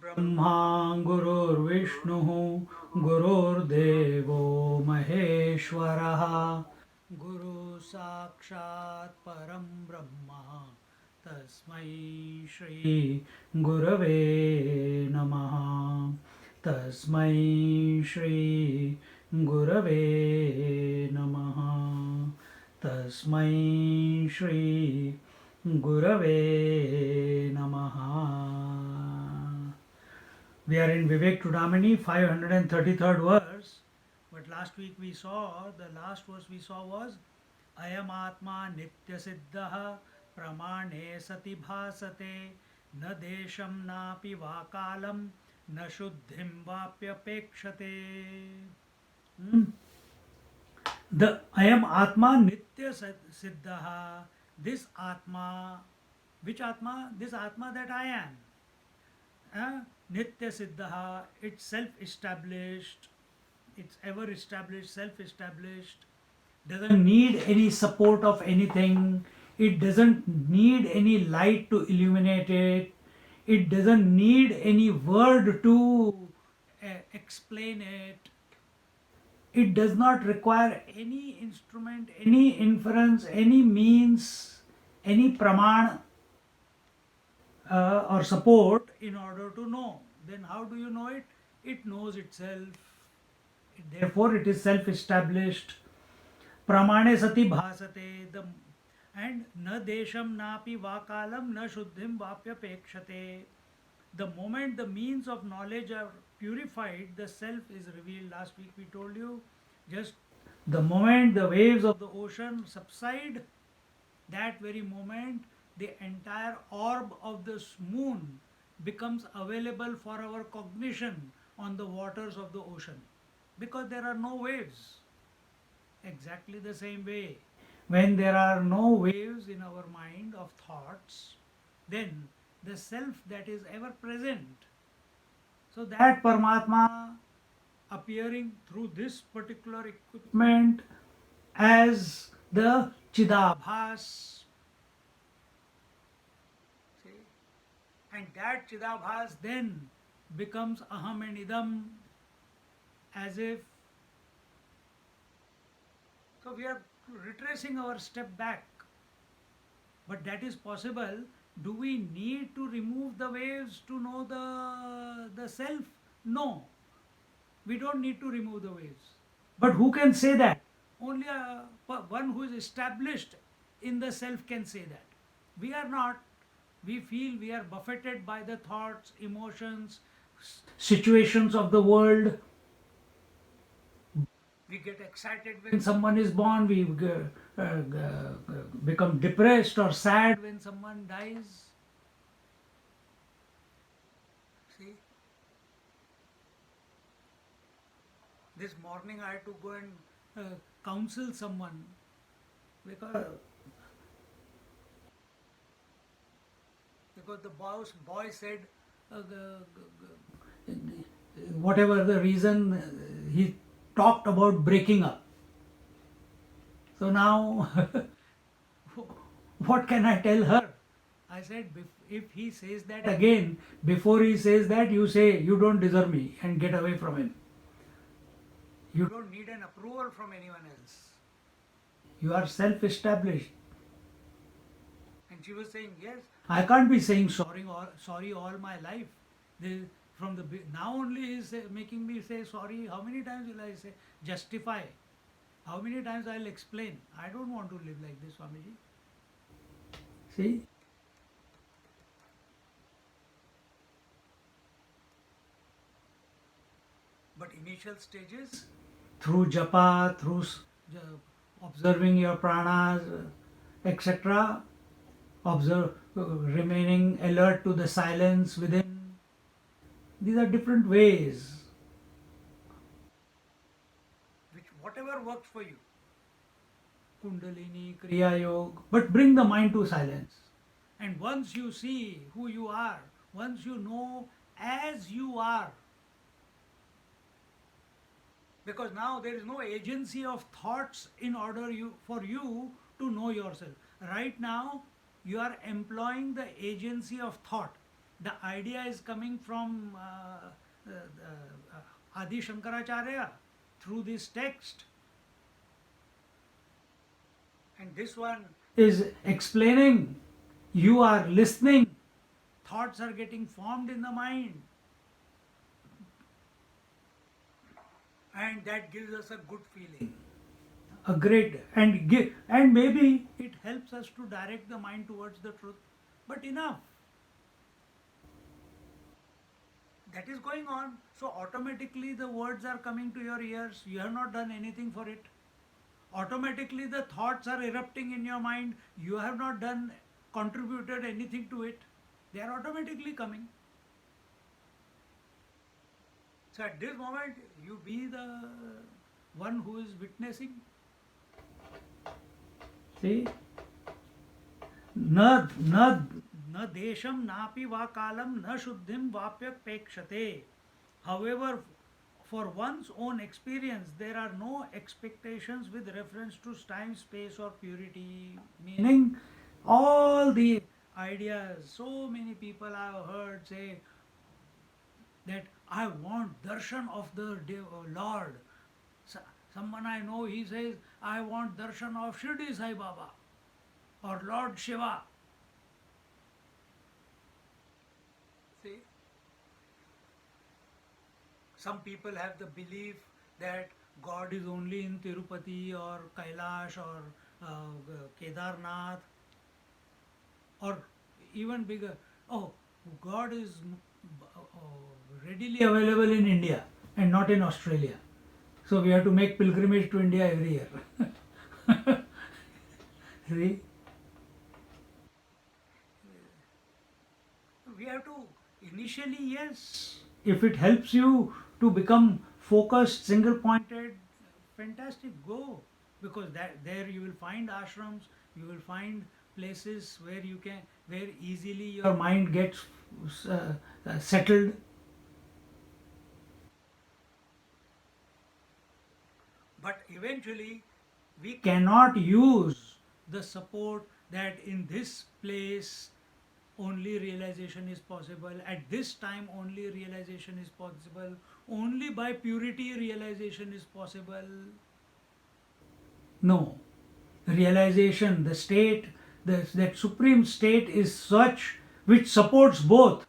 ब्रह्मा गुरुर्विष्णुः गुरुर्देवो महेश्वरः गुरु साक्षात् परं ब्रह्म तस्मै श्री गुरवे नमः तस्मै श्री गुरवे नमः तस्मै श्री गुरवे नमः. We are in Vivek Chudamani, 533rd verse. But last week we saw, the last verse we saw was Ayam Atma Nitya Siddhaha Pramane Sati Bhasate Na Desham Napi Vakalam Na Shuddhim Vapya Pekshate. The Ayam Atma Nitya Siddhaha. This Atma, which Atma? This Atma that I am. Nitya Siddhaha, it's self-established, it's ever established, self-established, doesn't need any support of anything, it doesn't need any light to illuminate it, it doesn't need any word to explain it, it does not require any instrument, any inference, any means, any praman or support in order to know. Then how do you know it? It knows itself. Therefore, it is self-established. Pramane sati bhasate. And na desham napi vakalam na shuddhim vapya pekshate. The moment the means of knowledge are purified, the self is revealed. Last week we told you, just the moment the waves of the ocean subside, that very moment the entire orb of the moon becomes available for our cognition on the waters of the ocean because there are no waves. Exactly the same way, when there are no waves in our mind of thoughts, then the self that is ever present, so that Paramatma appearing through this particular equipment as the Chidabhas. See? And that Chidabhas then becomes Aham and Idam, as if. So we are retracing our step back. But that is possible. Do we need to remove the waves to know the self? No. We don't need to remove the waves. But who can say that? Only one who is established in the self can say that. We are not. We feel we are buffeted by the thoughts, emotions, situations of the world. We get excited when someone is born, we become depressed or sad when someone dies. See? This morning I had to go and counsel someone because the boy said whatever the reason, he talked about breaking up. So now what can I tell her? I said, if he says that again, before he says that, you say, you don't deserve me and get away from him. You don't need an approval from anyone else. You are self-established. And she was saying, yes, I can't be saying sorry all my life. Now only he is making me say sorry. How many times will I say justify? How many times I'll explain? I don't want to live like this, Swamiji. See? But initial stages, through japa, through observing your pranas, etc., remaining alert to the silence within. These are different ways. Whatever works for you. Kundalini, Kriya Yoga, but bring the mind to silence. And once you see who you are, once you know as you are, because now there is no agency of thoughts in order for you to know yourself. Right now, you are employing the agency of thought. The idea is coming from Adi Shankaracharya through this text, and this one is explaining. You are listening, thoughts are getting formed in the mind, and that gives us a good feeling, a great, and maybe it helps us to direct the mind towards the truth. But enough, that is going on. So automatically the words are coming to your ears. You have not done anything for it. Automatically the thoughts are erupting in your mind. You have not done contributed anything to it. They are automatically coming. So at this moment you be the one who is witnessing. See, न न न देशम नापि वा कालम न शुद्धिम वाप्यपेक्षते. However, for one's own experience, there are no expectations with reference to time, space, or purity. Meaning, all the ideas, so many people I have heard say that I want darshan of the Lord. Someone I know, he says, I want darshan of Shirdi Sai Baba or Lord Shiva. See, some people have the belief that God is only in Tirupati or Kailash or Kedarnath, or even bigger. Oh, God is readily available in India and not in Australia. So we have to make pilgrimage to India every year. See? We have to, initially, yes, if it helps you to become focused, single pointed, fantastic, go. Because there you will find ashrams, you will find places where you can, where easily your mind gets settled. But eventually we cannot use the support that in this place only realization is possible, at this time only realization is possible, only by purity realization is possible. No. Realization, the state, that supreme state is such which supports both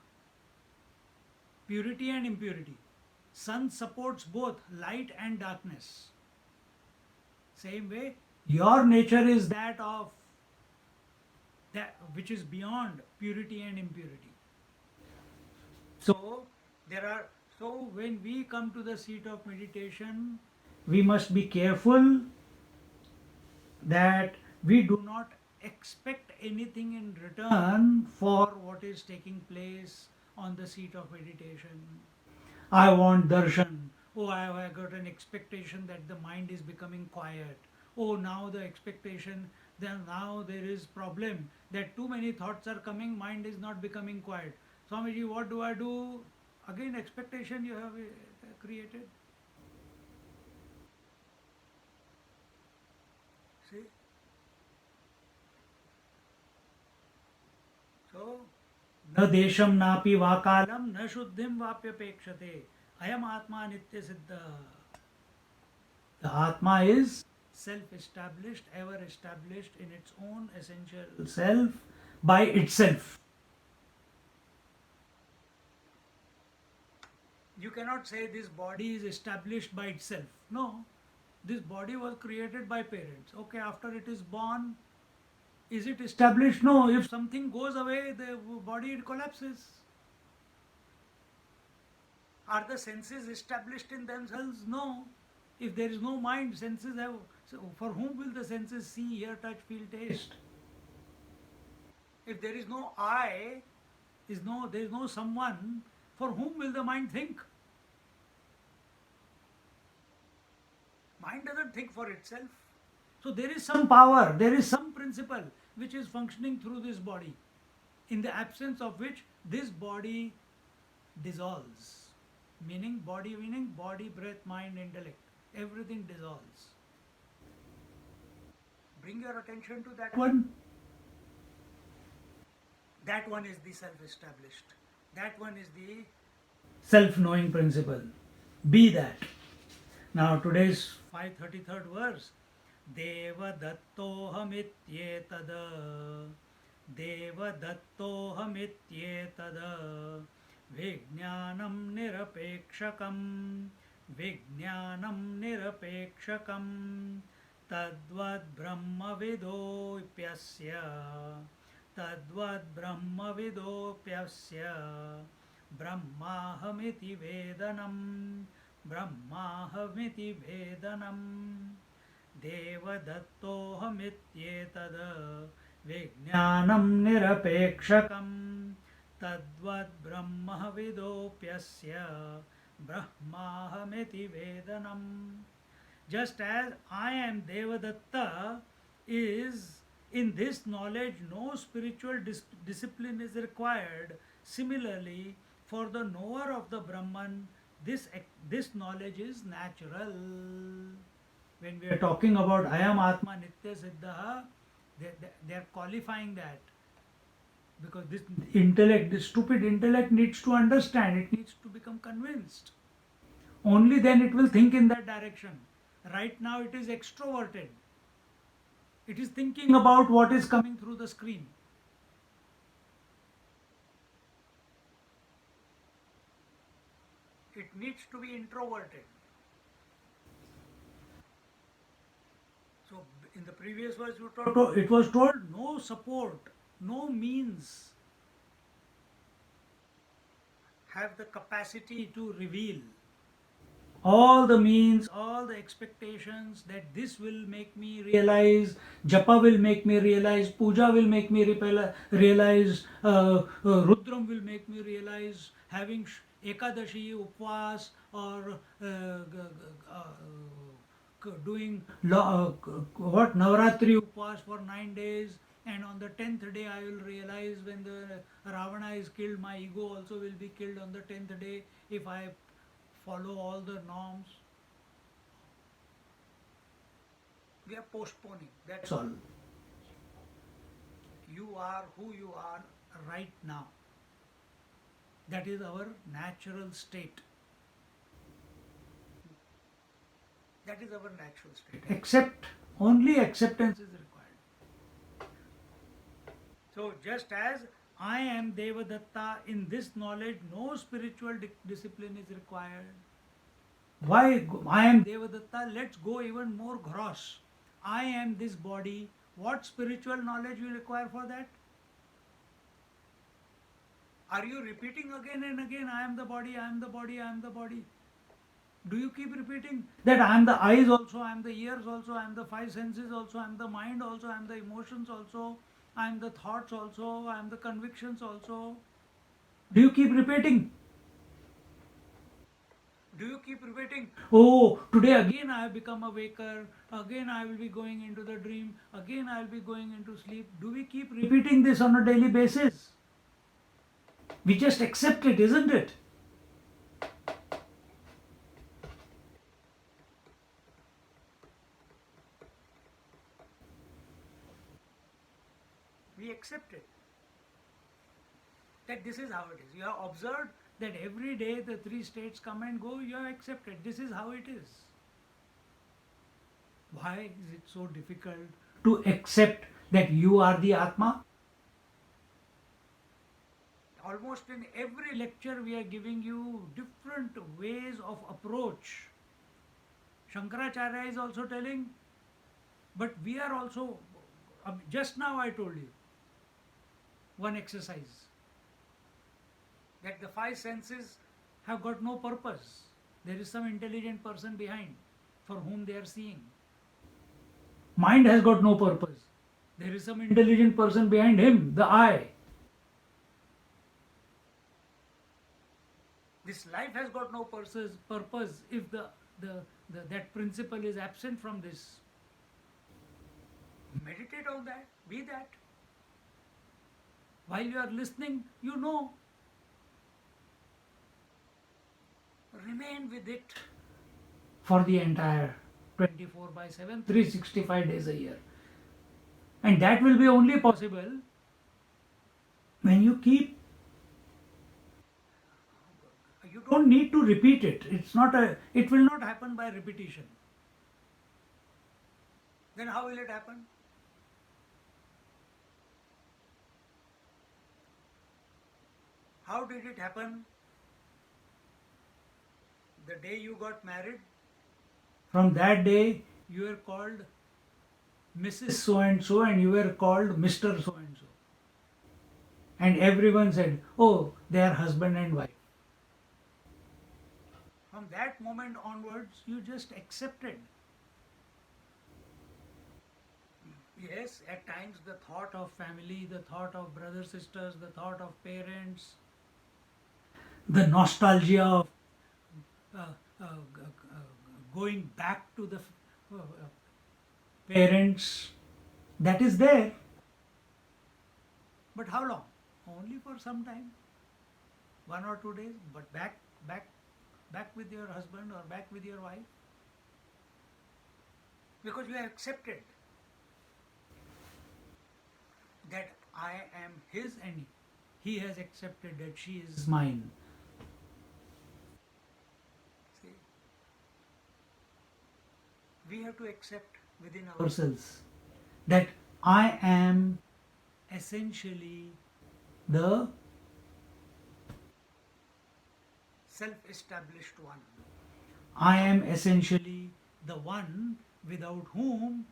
purity and impurity. Sun supports both light and darkness. Same way, your nature is that of that which is beyond purity and impurity. So when we come to the seat of meditation, we must be careful that we do not expect anything in return for what is taking place on the seat of meditation. I want darshan. Oh, I have got an expectation that the mind is becoming quiet. Oh, now the expectation, then now there is problem that too many thoughts are coming, mind is not becoming quiet. Swamiji, what do I do? Again, expectation you have created. See? So, न देशम नापि वा कालम न शुद्धिम वाप्यपेक्षते. Ayam Atma Nitya Siddha. The Atma is self-established, ever established in its own essential self by itself. You cannot say this body is established by itself. No, this body was created by parents. Okay, after it is born, is it established? No, if something goes away, the body it collapses. Are the senses established in themselves? No. If there is no mind, senses have. So for whom will the senses see, hear, touch, feel, taste? If there is no I, there is no someone, for whom will the mind think? Mind doesn't think for itself. So there is some power, there is some principle which is functioning through this body, in the absence of which this body dissolves. Meaning, body, breath, mind, intellect. Everything dissolves. Bring your attention to that one. That one is the self-established. That one is the self-knowing principle. Be that. Now today's 533rd verse. Devadattohamityetad Devadattohamityetad Vijnanam nirapekshakam Vijnanam nirapekshakam Tadvad brahmavidopyasya Tadvad brahmavidopyasya Brahmahamiti vedanam Brahmahamiti vedanam Devadattohamityetad Vijnanam nirapekshakam Tadvad brahmavidopyasya Brahmahamiti vedanam. Just as I am Devadatta is in this knowledge no spiritual discipline is required. Similarly, for the knower of the Brahman, this knowledge is natural. When we are talking about Ayam Atma Nitya Siddha, they are qualifying that. Because this intellect, this stupid intellect needs to understand, it needs to become convinced. Only then it will think in that direction. Right now it is extroverted. It is thinking about what is coming through the screen. It needs to be introverted. So in the previous verse it was told no support, no means have the capacity to reveal. All the means, all the expectations that this will make me realize, japa will make me realize, puja will make me realize, rudram will make me realize, having ekadashi, upvas, or doing Navaratri upvas for 9 days, and on the 10th day I will realize when the Ravana is killed, my ego also will be killed on the 10th day if I follow all the norms. We are postponing, that's all. You are who you are right now. That is our natural state. That is our natural state. Except, only acceptance is required. So just as I am Devadatta, in this knowledge no spiritual discipline is required. Why I am Devadatta? Let's go even more gross. I am this body. What spiritual knowledge you require for that? Are you repeating again and again, I am the body, I am the body, I am the body? Do you keep repeating that I am the eyes also, I am the ears also, I am the five senses also, I am the mind also, I am the emotions also, I am the thoughts also, I am the convictions also? Do you keep repeating? Do you keep repeating, oh, today again I have become a waker, again I will be going into the dream, again I will be going into sleep? Do we keep repeating this on a daily basis? We just accept it, isn't it? We accept it. That this is how it is. You have observed that every day the three states come and go, you have accepted. This is how it is. Why is it so difficult to accept that you are the Atma? Almost in every lecture we are giving you different ways of approach. Shankaracharya is also telling, but we are also, just now I told you, one exercise, that the five senses have got no purpose. There is some intelligent person behind for whom they are seeing. Mind has got no purpose. There is some intelligent person behind him, the eye. This life has got no purpose if that principle is absent from this. Meditate on that, be that. While you are listening, you know. Remain with it for the entire 24/7, 365 days a year. And that will be only possible When you keep, you don't need to repeat it. It's not a, it will not happen by repetition. Then how will it happen? How did it happen? The day you got married, from that day you were called Mrs. So and you were called Mr. So and so. And everyone said, oh, they are husband and wife. From that moment onwards, you just accepted. Yes, at times the thought of family, the thought of brothers, sisters, the thought of parents, the nostalgia of uh, uh, going back to the parents, that is there. But how long? Only for some time, 1 or 2 days. But back with your husband or back with your wife, because you have accepted that I am his and he has accepted that she is mine. See, we have to accept within ourselves that I am essentially the self-established one. I am essentially the one without whom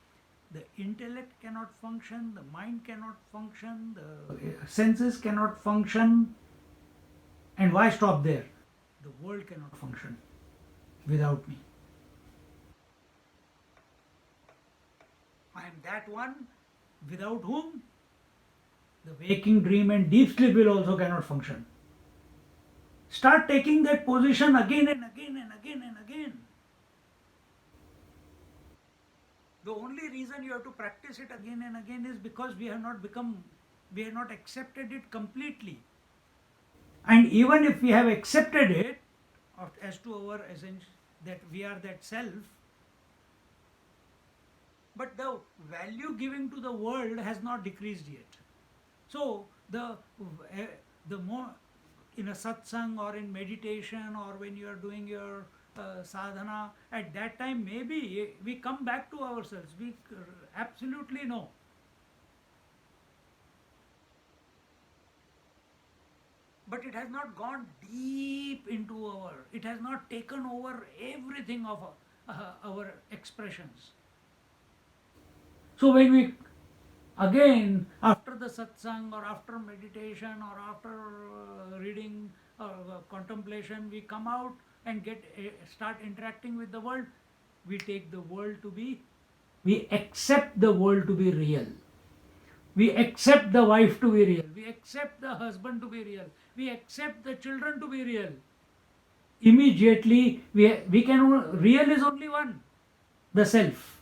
the intellect cannot function, the mind cannot function, the senses cannot function. And why stop there? The world cannot function without me. I am that one without whom the waking dream and deep sleep will also cannot function. Start taking that position again and again and again and again. The only reason you have to practice it again and again is because we have not accepted it completely. And even if we have accepted it as to our essence, that we are that self, but the value given to the world has not decreased yet. So the more in a satsang or in meditation or when you are doing your sadhana, at that time maybe we come back to ourselves. We absolutely know. But it has not gone deep into it has not taken over everything of our expressions. So when we again, after the satsang or after meditation or after reading or contemplation, we come out and start interacting with the world, we take the world to be, we accept the world to be real. We accept the wife to be real. We accept the husband to be real. We accept the children to be real. Immediately, we can, real is only one, the self.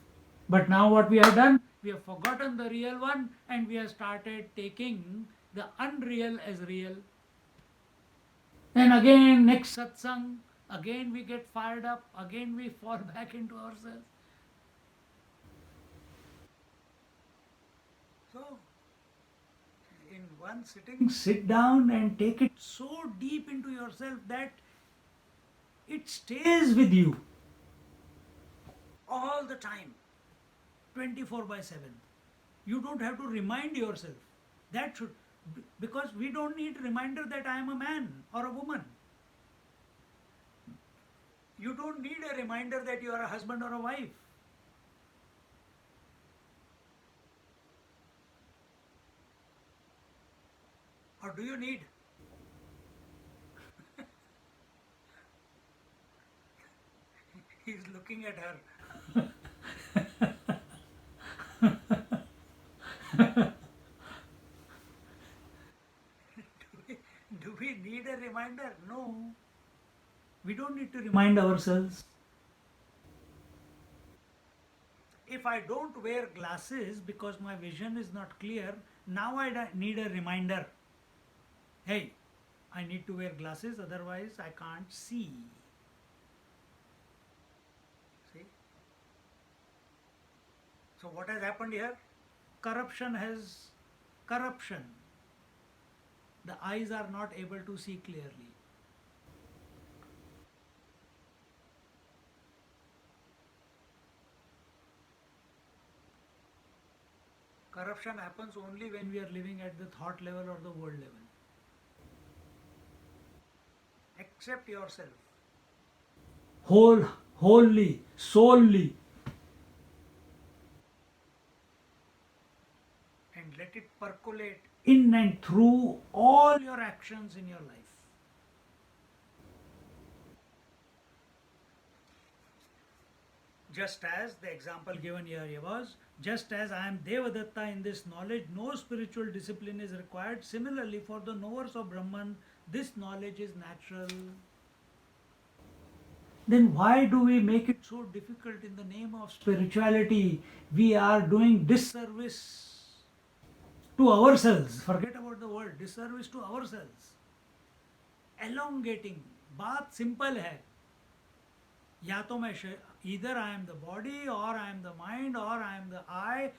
But now what we have done, we have forgotten the real one and we have started taking the unreal as real. Then again, next satsang, again we get fired up, again we fall back into ourselves. So, in one sitting, sit down and take it so deep into yourself that it stays with you all the time, 24 by 7. You don't have to remind yourself. That should, because we don't need reminder that I am a man or a woman. You don't need a reminder that you are a husband or a wife. Or do you need? He's looking at her. Do we need a reminder? No. We don't need to remind ourselves. If I don't wear glasses because my vision is not clear, now I need a reminder. Hey, I need to wear glasses, otherwise I can't see. See? So what has happened here? Corruption. the eyes are not able to see clearly. Corruption happens only when we are living at the thought level or the word level. Accept yourself wholly, solely, and let it percolate in and through all your actions in your life. Just as the example given here was, just as I am Devadatta in this knowledge, no spiritual discipline is required. Similarly, for the knowers of Brahman, this knowledge is natural. Then why do we make it so difficult in the name of spirituality? We are doing disservice to ourselves. Forget about the word, disservice to ourselves. Elongating. बात simple है. या तो मैं either I am the body or I am the mind or I am the I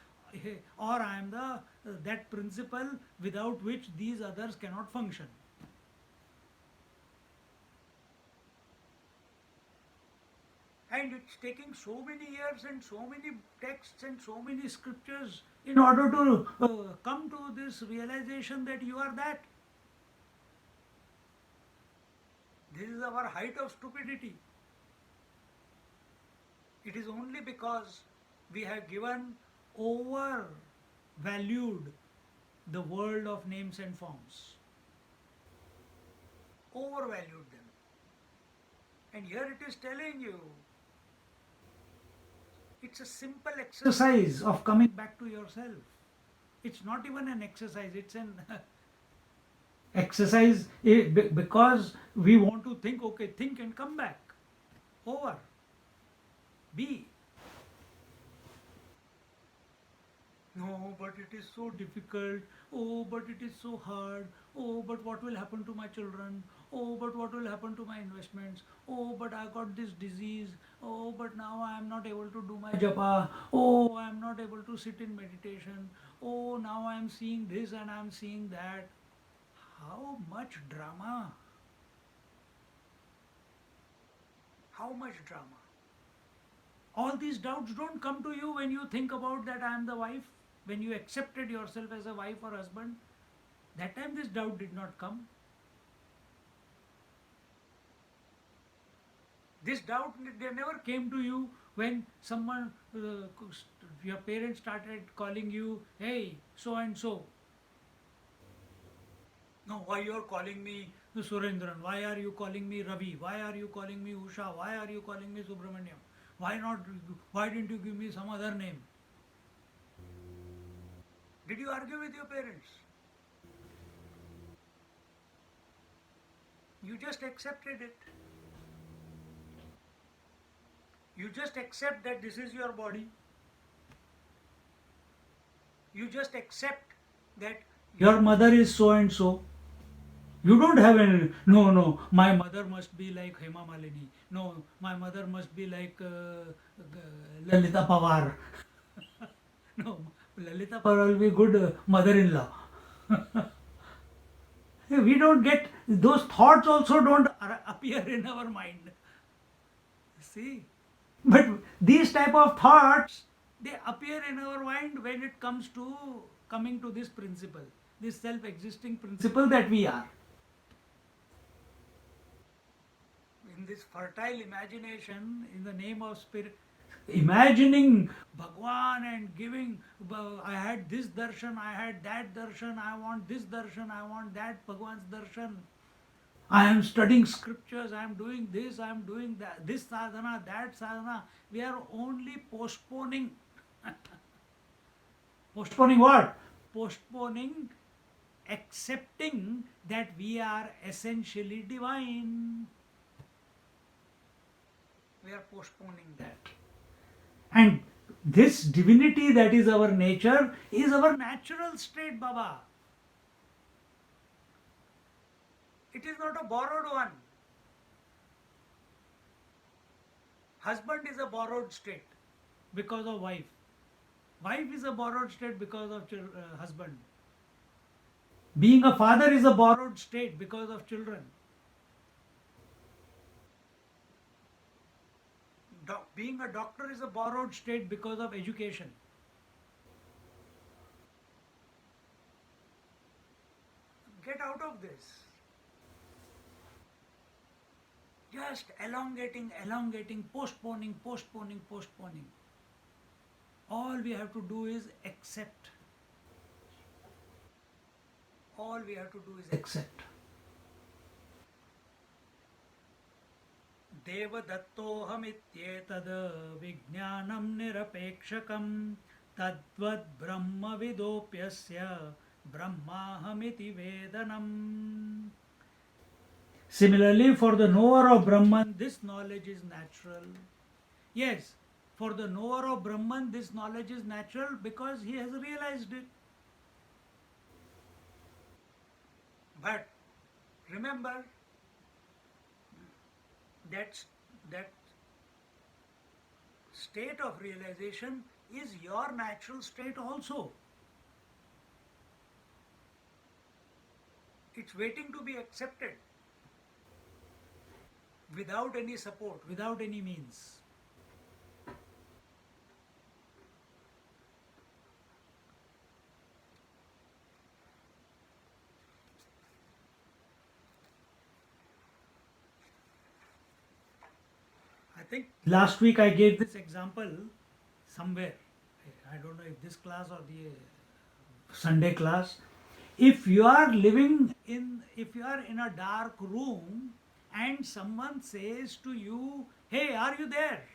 or I am the that principle without which these others cannot function. And it's taking so many years and so many texts and so many scriptures in order to come to this realization that you are that. This is our height of stupidity. It is only because we have given overvalued the world of names and forms. Overvalued them. And here it is telling you, it's a simple exercise of coming back to yourself. It's not even an exercise, it's an exercise because we want to think, okay, think and come back. Over. Be. No, but it is so difficult. Oh, but it is so hard. Oh, but what will happen to my children? Oh, but what will happen to my investments? Oh, but I got this disease. Oh, but now I am not able to do my japa. Oh, I am not able to sit in meditation. Oh, now I am seeing this and I am seeing that. How much drama? How much drama? All these doubts don't come to you when you think about that I am the wife, when you accepted yourself as a wife or husband. That time this doubt did not come. This doubt they never came to you when someone, your parents started calling you, hey, so and so. No, why you are calling me Surendran? Why are you calling me Ravi? Why are you calling me Usha? Why are you calling me Subramaniam? Why not? Why didn't you give me some other name? Did you argue with your parents? You just accepted it. You just accept that this is your body. You just accept that your mother is so and so. You don't have any, no, my mother must be like Hema Malini. No, my mother must be like Lalita Pawar. No, Lalita Pawar will be good mother-in-law. We don't get, those thoughts also don't appear in our mind. See? But these type of thoughts, they appear in our mind when it comes to coming to this principle, this self-existing principle that we are. In this fertile imagination, in the name of spirit, imagining Bhagwan and giving, I had this darshan, I had that darshan, I want this darshan, I want that Bhagwan's darshan. I am studying scriptures, I am doing this, I am doing that, this sadhana, that sadhana. We are only postponing. Postponing what? Postponing accepting that we are essentially divine. We are postponing that. And this divinity that is our nature is our natural state, Baba. It is not a borrowed one. Husband is a borrowed state because of wife. Wife is a borrowed state because of husband. Being a father is a borrowed state because of children. Being a doctor is a borrowed state because of education. Get out of this. Just elongating, postponing. All we have to do is accept. All we have to do is accept. देवदत्तोऽहमित्येतद् विज्ञानं निरपेक्षकं तद्वद् ब्रह्मविदोऽप्यस्य ब्रह्माहमिति वेदनम्. Similarly, for the knower of Brahman, this knowledge is natural. Yes, for the knower of Brahman, this knowledge is natural because he has realized it. But remember, that state of realization is your natural state also. It's waiting to be accepted without any support, without any means. I think last week I gave this example somewhere. I don't know if this class or the Sunday class. If you are in a dark room and someone says to you, "Hey, are you there?"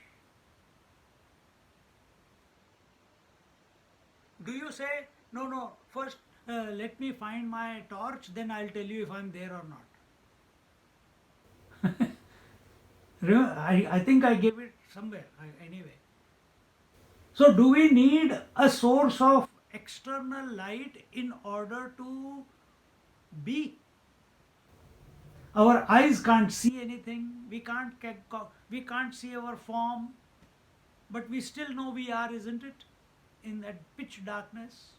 Do you say, "No, first let me find my torch, then I'll tell you if I'm there or not"? I think I gave it somewhere anyway. So, do we need a source of external light in order to be? Our eyes can't see anything. We can't see our form, but we still know we are, isn't it? In that pitch darkness.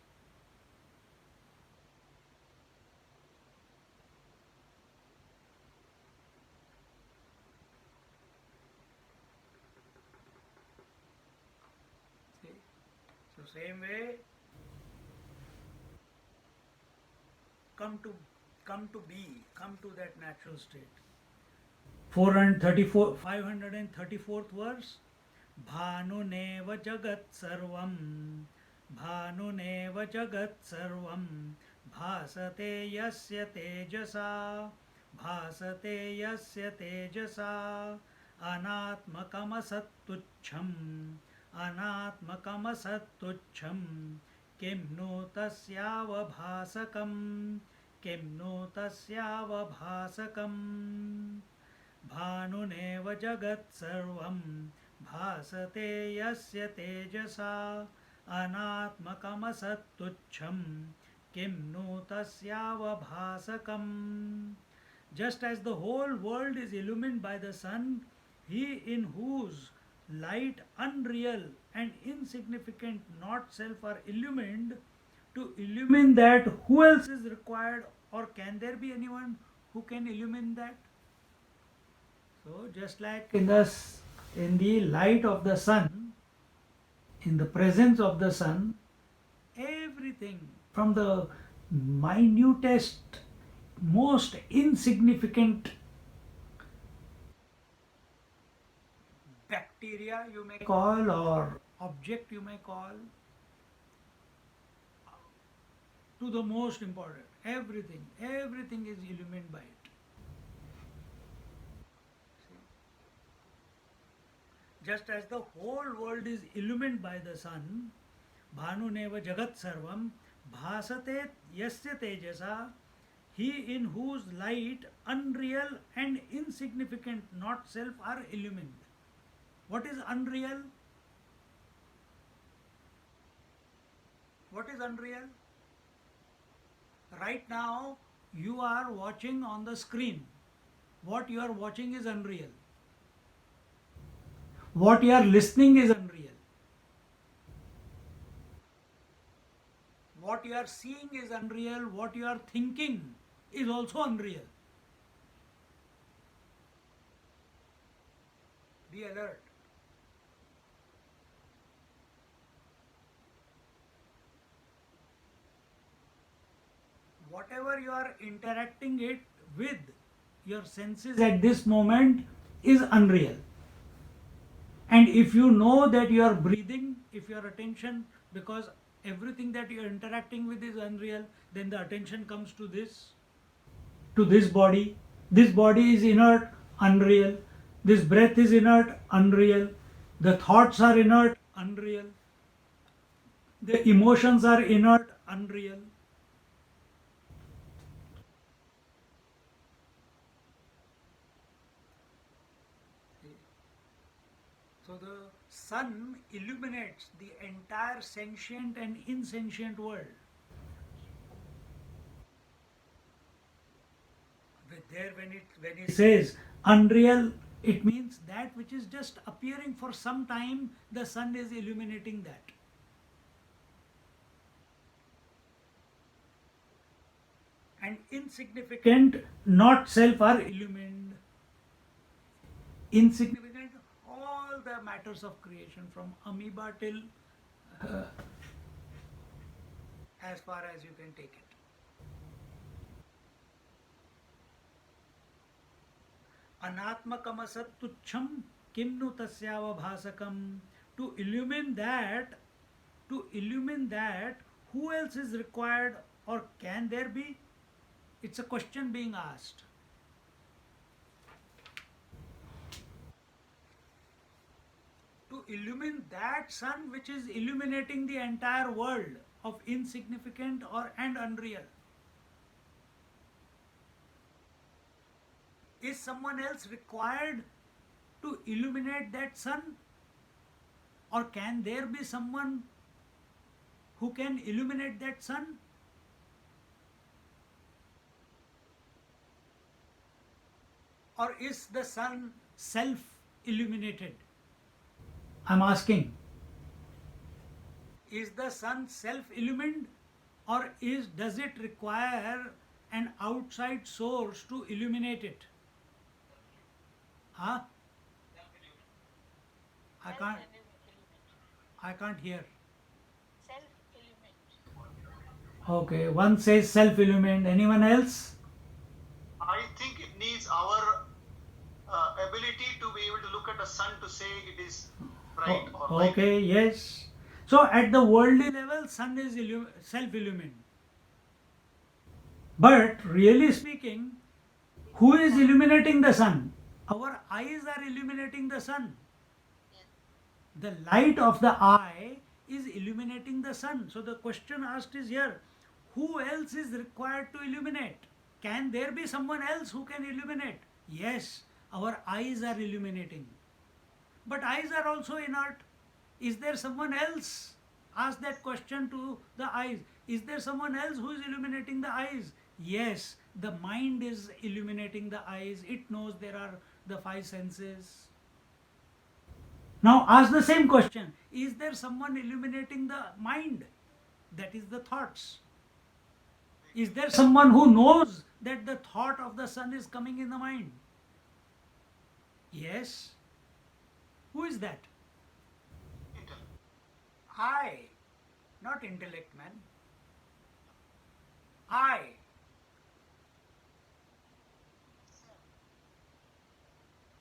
So same way, come to that natural state. 534th verse. भानुनेव जगत् सर्वं भासते यस्य तेजसा अनात्मकमसत्तुच्छं किं नु तस्यावभासकम्. भानुनेव जगत् सर्वं भासते यस्य तेजसा अनात्मकमसत्तुच्छं किं नु तस्यावभासकम्. Just as the whole world is illumined by the sun, he in whose light unreal and insignificant not self are illumined, to illumine that, who else is required, or can there be anyone who can illumine that? So just like in the light of the sun, in the presence of the sun, everything from the minutest, most insignificant bacteria you may call, or object you may call, to the most important, everything is illumined by it. Just as the whole world is illumined by the sun, Bhanuneva Jagat Sarvam Bhasate Yasya Tejasa, he in whose light unreal and insignificant not self are illumined. What is unreal? What is unreal? Right now you are watching on the screen. What you are watching is unreal. What you are listening is unreal. what you are seeing is unreal, what you are thinking is also unreal. Be alert. Whatever you are interacting it with, your senses at this moment is unreal. And if you know that you are breathing, if your attention, because everything that you are interacting with is unreal, then the attention comes to this body. This body is inert, unreal. This breath is inert, unreal. The thoughts are inert, unreal. The emotions are inert, unreal. So the sun illuminates the entire sentient and insentient world. There, when it says unreal, it means that which is just appearing for some time. The sun is illuminating that. And insignificant, not self, are illumined. Insignificant, all the matters of creation from amoeba till as far as you can take it. Anatmakam asat tuchham kimnu tasyavabhasakam. To illumine that, who else is required, or can there be? It's a question being asked. To illumine that sun which is illuminating the entire world of insignificant and unreal. Is someone else required to illuminate that sun? Or can there be someone who can illuminate that sun? Or is the sun self illuminated? I'm asking. Is the sun self illumined, or does it require an outside source to illuminate it? Huh? I can't hear. Okay, one says self illumined. Anyone else? I think it needs our ability to be able to look at the sun to say it is bright or light. Okay, yes. So at the worldly level, sun is self illumined. But really speaking, who is illuminating the sun? Our eyes are illuminating the sun. The light of the eye is illuminating the sun. So the question asked is here, who else is required to illuminate? Can there be someone else who can illuminate? Yes, our eyes are illuminating. But eyes are also inert. Is there someone else? Ask that question to the eyes. Is there someone else who is illuminating the eyes? Yes, the mind is illuminating the eyes. It knows there are the five senses. Now ask the same question. Is there someone illuminating the mind? That is the thoughts. Is there someone who knows that the thought of the sun is coming in the mind? Yes. Who is that? I, not intellect, man. I.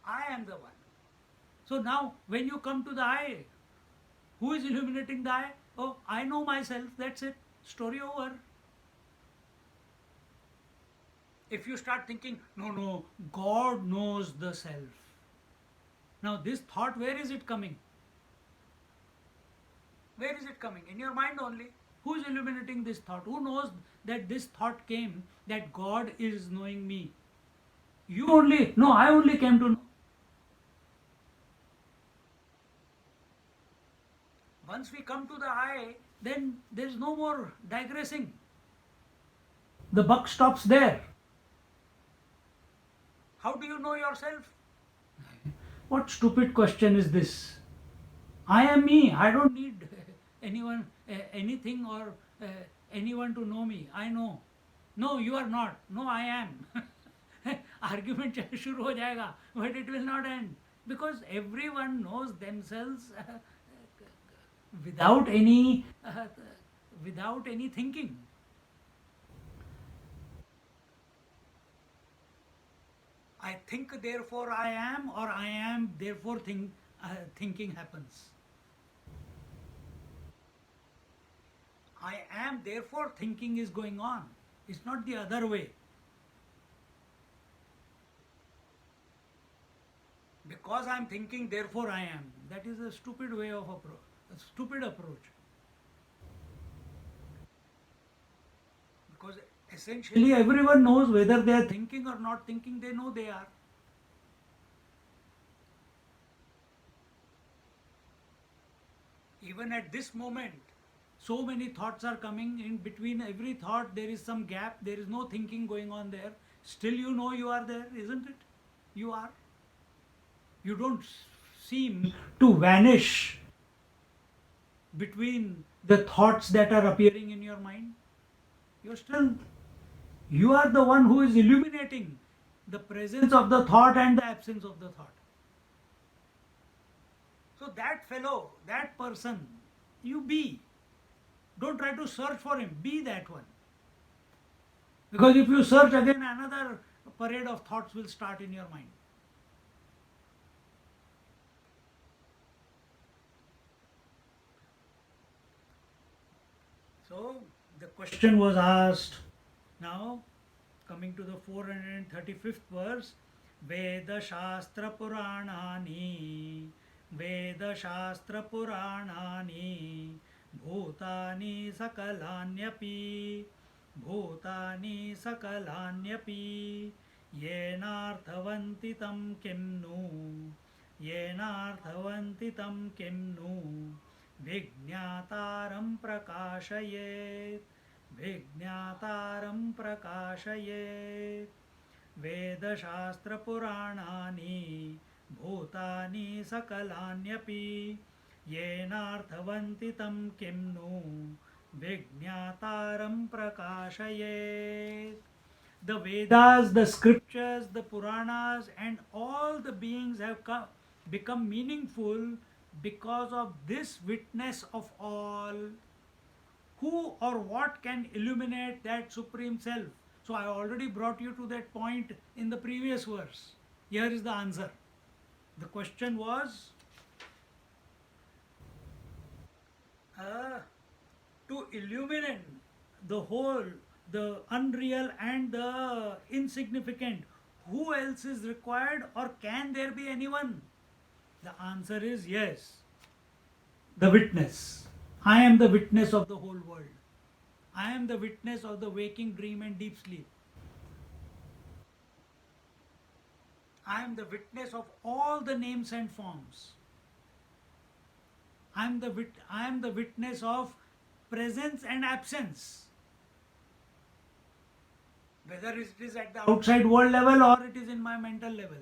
I am the one. So now, when you come to the I, who is illuminating the I? Oh, I know myself, that's it. Story over. If you start thinking, no, God knows the self. Now, this thought, where is it coming? Where is it coming? In your mind only. Who is illuminating this thought? Who knows that this thought came, that God is knowing me? You only? No, I only came to know. Once we come to the I, then there is no more digressing. The buck stops there. How do you know yourself? What stupid question is this? I am me. I don't need anyone, anything, or anyone to know me. I know. No, you are not. No, I am. Argument शुरू हो जाएगा, but it will not end because everyone knows themselves without any thinking. I think, therefore I am, or I am, therefore thinking happens. I am, therefore thinking is going on. It's not the other way. Because I am thinking, therefore I am. That is a stupid way of approach. A stupid approach. Because essentially everyone knows whether they are thinking or not thinking, they know they are. Even at this moment, so many thoughts are coming. In between every thought there is some gap, there is no thinking going on there. Still you know you are there, isn't it? You are. You don't seem to vanish between the thoughts that are appearing in your mind. You are the one who is illuminating the presence of the thought and the absence of the thought. So that fellow, that person, you be. Don't try to search for him, be that one. Because if you search again, another parade of thoughts will start in your mind. So the question was asked. Now, coming to the 435th verse, Veda Shastra Puranani, Veda Shastra Puranani, Bhutani Sakalanyapi, Bhutani Sakalanyapi, Yenarthavanti tam kimnu, Yenarthavanti tam kimnu, Vijñātāram prakāṣayet, Vijñātāram prakāṣayet, Vedashastra Purāṇāni, Bhūtāni Sakalānyapi, Yenārthavanti tam kimnu, Vijñātāram prakāṣayet. The Vedas, the scriptures, the Puranas, and all the beings have become meaningful because of this witness of all. Who or what can illuminate that Supreme Self? So I already brought you to that point in the previous verse. Here is the answer. The question was to illuminate the whole, the unreal and the insignificant. Who else is required, or can there be anyone? The answer is yes. The witness. I am the witness of the whole world. I am the witness of the waking, dream, and deep sleep. I am the witness of all the names and forms. I am the witness of presence and absence. Whether it is at the outside world level or it is in my mental level.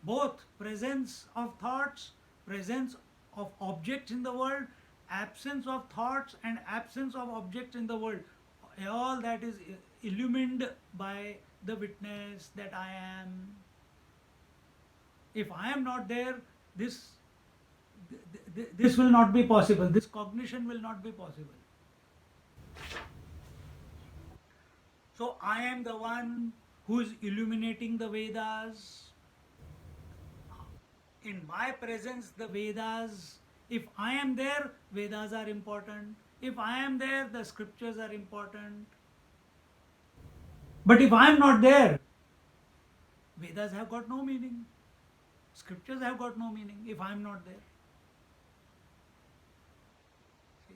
Both presence of thoughts, presence of objects in the world, absence of thoughts and absence of objects in the world. All that is illumined by the witness that I am. If I am not there, this will not be possible. This cognition will not be possible. So I am the one who is illuminating the Vedas. In my presence, the Vedas, if I am there, Vedas are important. If I am there, the scriptures are important. But if I am not there, Vedas have got no meaning. Scriptures have got no meaning if I am not there. See?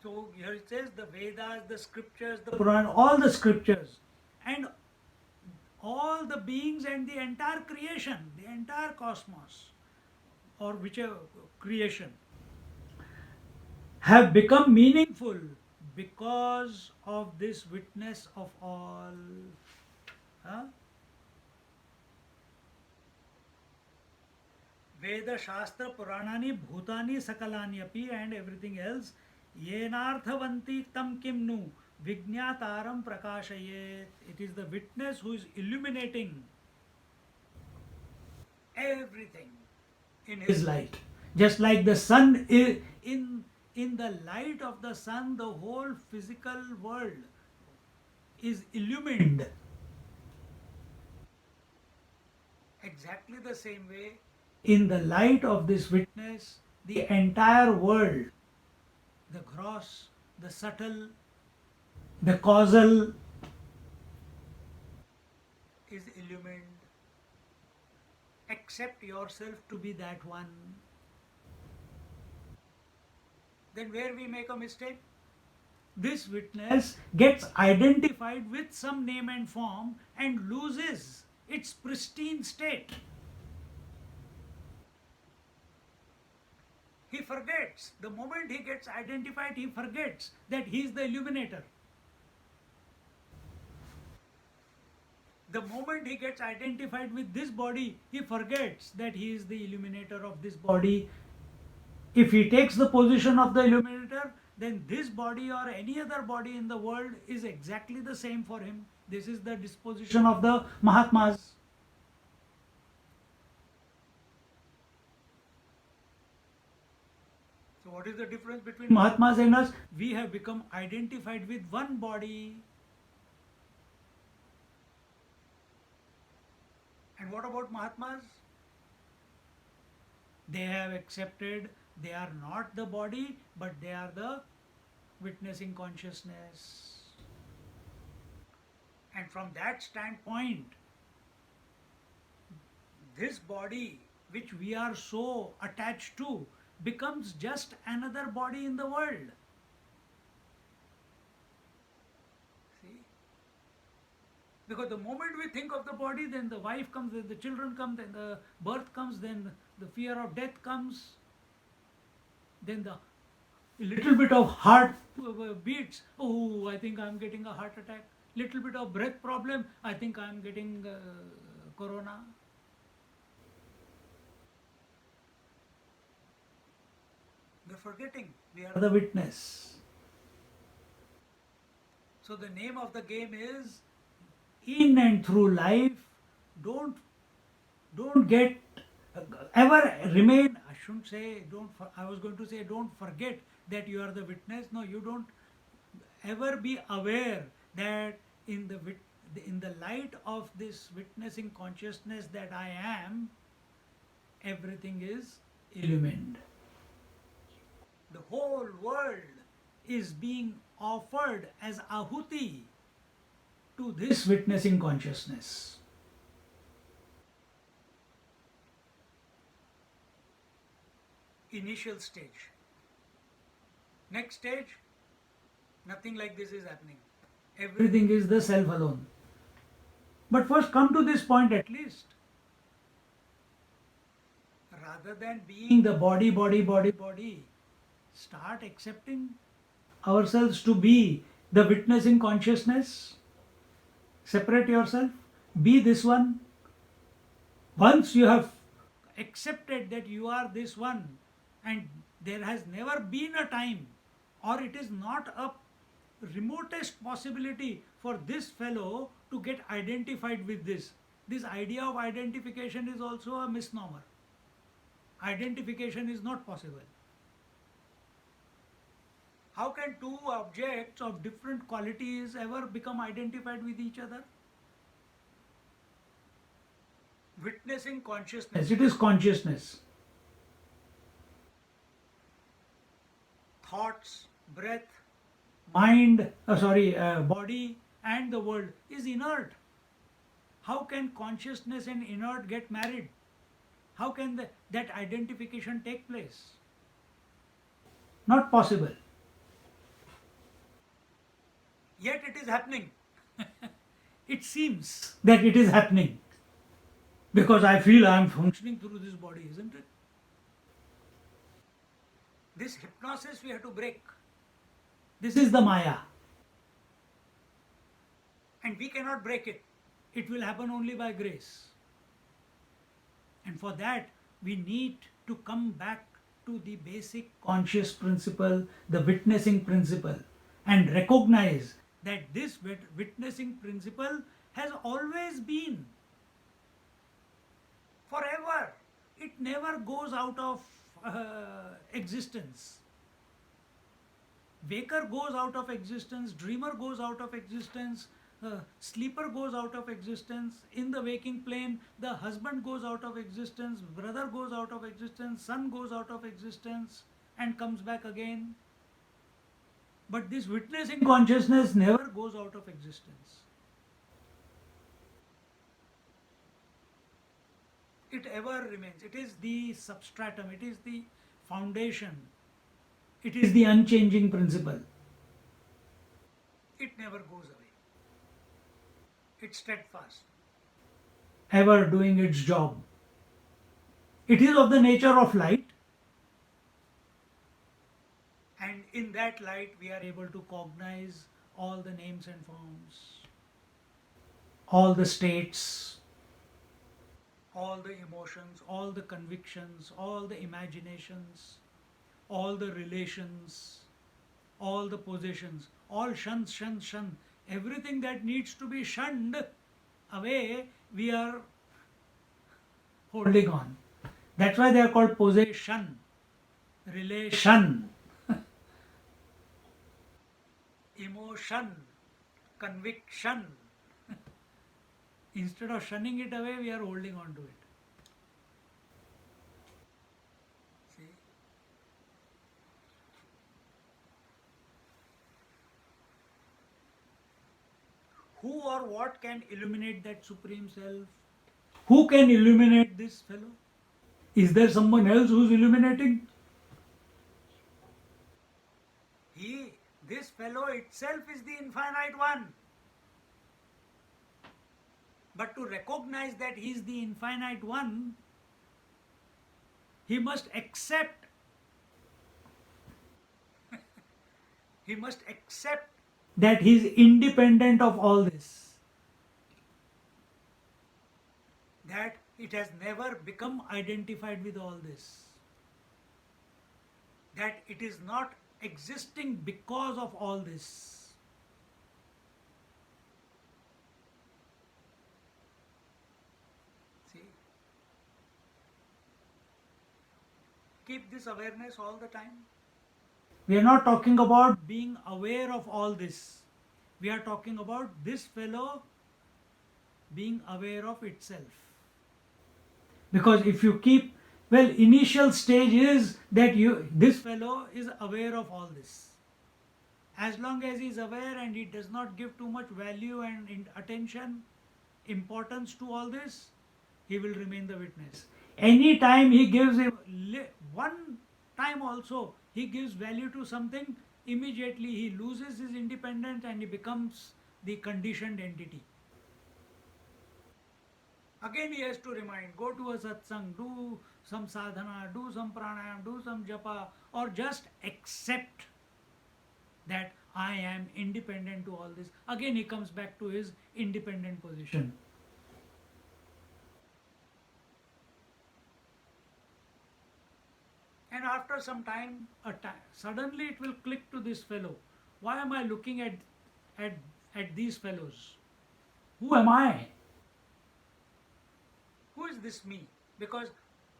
So here it says the Vedas, the scriptures, the Puran, all the scriptures, and all the beings and the entire creation, the entire cosmos, or whichever creation, have become meaningful because of this witness of all. Huh? Veda Shastra Puranani Bhutani Sakalani and everything else Yenarthavanti Tam Kimnu Vijnataram Prakashayet. It is the witness who is illuminating everything in his light. Just like the sun is in the light of the sun, the whole physical world is illumined. Exactly the same way, in the light of this witness, the entire world, the gross, the subtle, the causal, is illumined. Accept yourself to be that one. Then where we make a mistake? This witness gets identified with some name and form and loses its pristine state. He forgets. The moment he gets identified, he forgets that he is the illuminator. The moment he gets identified with this body, he forgets that he is the illuminator of this body. If he takes the position of the illuminator, then this body or any other body in the world is exactly the same for him. This is the disposition of the Mahatmas. So what is the difference between Mahatmas and us? We have become identified with one body. And what about Mahatmas? They have accepted they are not the body, but they are the witnessing consciousness. And from that standpoint, this body which we are so attached to becomes just another body in the world. See? Because the moment we think of the body, then the wife comes, then the children come, then the birth comes, then the fear of death comes, then the little bit of heart beats. Oh, I think I'm getting a heart attack. Little bit of breath problem. I think I'm getting corona. We're forgetting we are the witness. So the name of the game is, in and through life, don't get ever remain. I shouldn't say don't. I was going to say don't forget that you are the witness. No, you don't ever be aware that in the light of this witnessing consciousness that I am, everything is illumined. The whole world is being offered as ahuti to this witnessing consciousness. Initial stage. Next stage, nothing like this is happening. Everything is the self alone. But first come to this point at least. Rather than being the body, start accepting ourselves to be the witnessing consciousness. Separate yourself. Be this one. Once you have accepted that you are this one, and there has never been a time, or it is not a remotest possibility for this fellow to get identified with this. This idea of identification is also a misnomer. Identification is not possible. How can two objects of different qualities ever become identified with each other? Witnessing consciousness. It is consciousness. Thoughts, breath, mind, body and the world is inert. How can consciousness and inert get married? How can that identification take place? Not possible. Yet it is happening. It seems that it is happening because I feel I am functioning through this body, isn't it? This hypnosis we have to break. This is the Maya. And we cannot break it. It will happen only by grace. And for that, we need to come back to the basic conscious principle, the witnessing principle, and recognize that this witnessing principle has always been forever. It never goes out of existence. Waker goes out of existence, dreamer goes out of existence, sleeper goes out of existence. In the waking plane, the husband goes out of existence, brother goes out of existence, son goes out of existence and comes back again. But this witnessing consciousness never goes out of existence. It ever remains. It is the substratum, it is the foundation, it is the unchanging principle. It never goes away. It's steadfast, ever doing its job. It is of the nature of light, and in that light we are able to cognize all the names and forms, all the states, all the emotions, all the convictions, all the imaginations, all the relations, all the possessions, all shun. Everything that needs to be shunned away, we are holding on. That's why they are called possession, relation, emotion, conviction. Instead of shunning it away, we are holding on to it. See? Who or what can illuminate that Supreme Self? Who can illuminate this fellow? Is there someone else who is illuminating? This fellow itself is the infinite one. But to recognize that he is the infinite one, he must accept that he is independent of all this, that it has never become identified with all this, that it is not existing because of all this. See? Keep this awareness all the time. We are not talking about being aware of all this. We are talking about this fellow being aware of itself. Because if you keep, initial stage is that this fellow is aware of all this. As long as he is aware and he does not give too much value and attention, importance to all this, he will remain the witness. Any time he gives one time also, he gives value to something, immediately he loses his independence and he becomes the conditioned entity. Again he has to remind, go to a satsang, do some sadhana, do some pranayam, do some japa, or just accept that I am independent to all this. Again he comes back to his independent position. And after some time, suddenly it will click to this fellow. Why am I looking at these fellows? Who am I? Who is this me? Because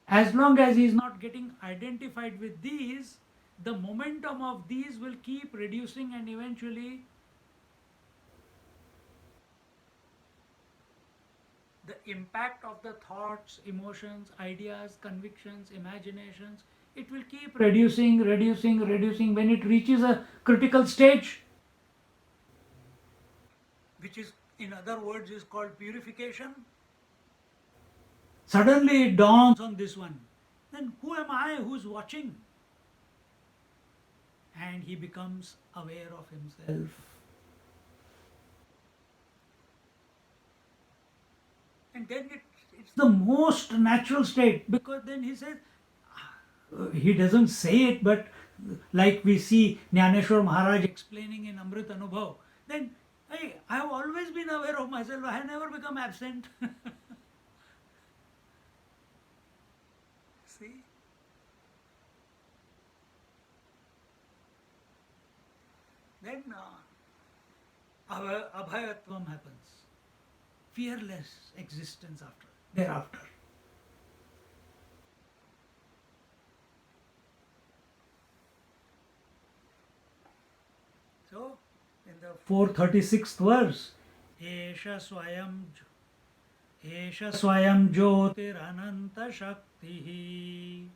as long as he is not getting identified with these, the momentum of these will keep reducing, and eventually the impact of the thoughts, emotions, ideas, convictions, imaginations, it will keep reducing. When it reaches a critical stage, which is, in other words, is called purification, suddenly it dawns on this one. Then who am I who's watching? And he becomes aware of himself. And then it's the most natural state, because then he says, he doesn't say it, but like we see Jnaneshwar Maharaj explaining in Amrit Anubhav, then I have always been aware of myself, I have never become absent. See? Then abhayatvam happens. Fearless existence thereafter. So, in the 436th verse, Esha Swayam Jyotirananta Shaktihi.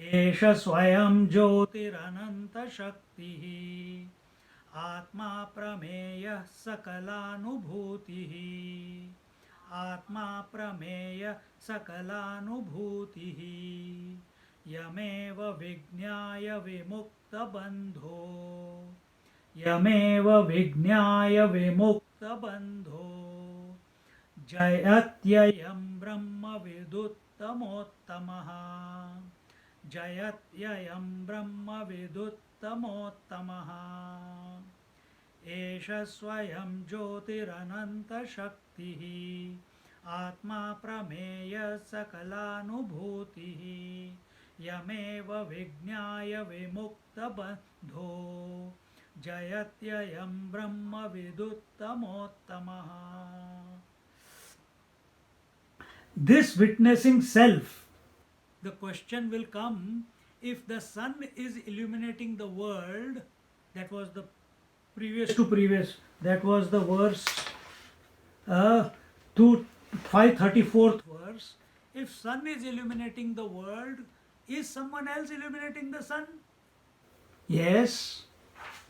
Esha Swayam Jyotirananta Shaktihi. Atma Prameya Sakalanubhutihi. Atma Prameya Sakalanubhutihi. Yameva Vijnaya Vimukta Bandho. Yameva Vijnaya Vimukta Bandho. Jayatyayam Brahma Viduttamaha. Jayatyayam Brahma Viduttamaha. Esha Swayam Jyotirananta Shaktihi. Atma Prameya Sakalanubhutihi. Yameva Vijnaya Vimukta Bandho. Jayatyayam Brahma Viduttamaha. This witnessing self, the question will come, if the sun is illuminating the world, that was the previous, that was the verse to 534th verse. If sun is illuminating the world, is someone else illuminating the sun? Yes.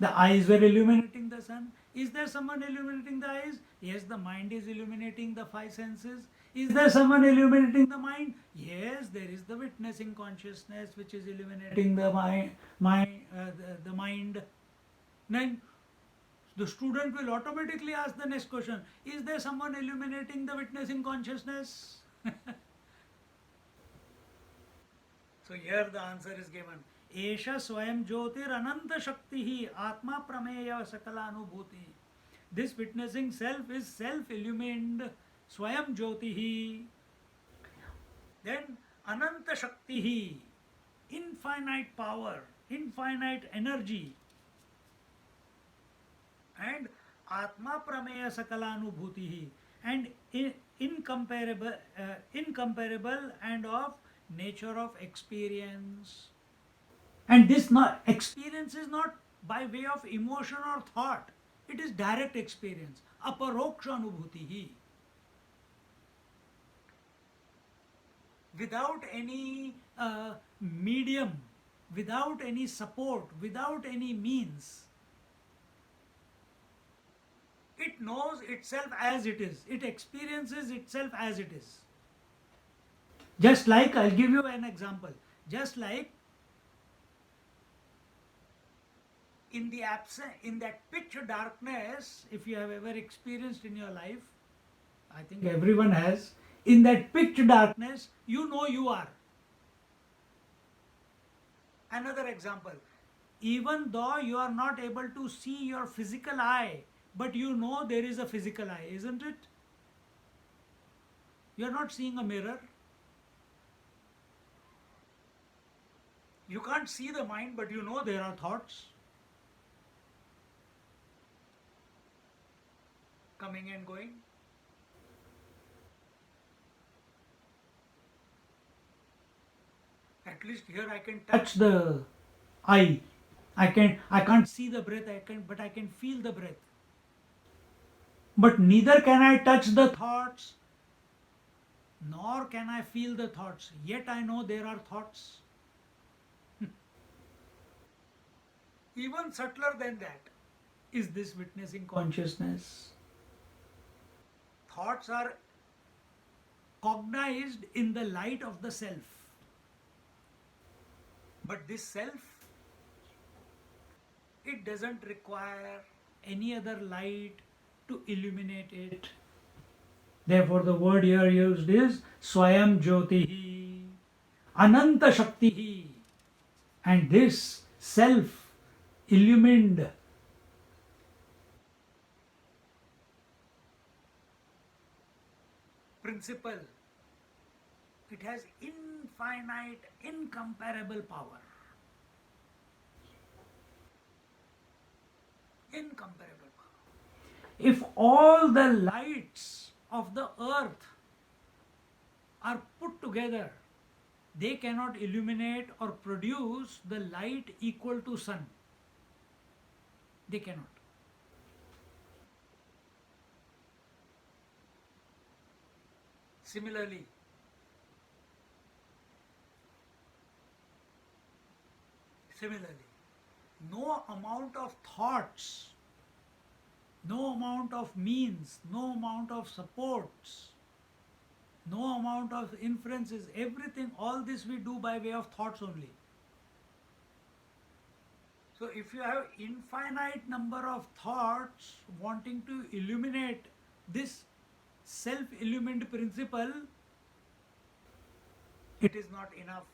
The eyes were illuminating the sun. Is there someone illuminating the eyes? Yes, the mind is illuminating the five senses. Is there someone illuminating the mind? Yes, there is the witnessing consciousness which is illuminating the mind. Then the student will automatically ask the next question, is there someone illuminating the witnessing consciousness? So here the answer is given. Esha Swayam Jyotir Ananta Shaktihi Atma Prameya Sakalanubhuti. This witnessing self is self-illumined Swayam Jyotihi. Then Ananta Shaktihi, infinite power, infinite energy. And Atma Prameya Sakalanubhutihi, and incomparable and of nature of experience. And this experience is not by way of emotion or thought, it is direct experience. Aparoksha anubhutihi. Without any medium, without any support, without any means. It knows itself as it is. It experiences itself as it is. Just like, I'll give you an example. Just like in that pitch darkness, if you have ever experienced in your life, I think everyone has, in that pitch darkness, you know you are. Another example, even though you are not able to see your physical eye, but you know there is a physical eye, isn't it? You are not seeing a mirror. You can't see the mind, but you know there are thoughts coming and going. At least here I can touch the eye. I can't see the breath, but I can feel the breath. But neither can I touch the thoughts, nor can I feel the thoughts. Yet I know there are thoughts. Even subtler than that is this witnessing consciousness. Thoughts are cognized in the light of the self. But this self, it doesn't require any other light to illuminate it. Therefore the word here used is Swayam Jyotihi, Ananta Shaktihi. And this self illumined principle It has infinite, incomparable power. Incomparable power. If all the lights of the earth are put together, they cannot illuminate or produce the light equal to sun. They cannot. Similarly, no amount of thoughts, no amount of means, no amount of supports, no amount of inferences, everything, all this we do by way of thoughts only. So if you have infinite number of thoughts wanting to illuminate this self-illumined principle, it is not enough.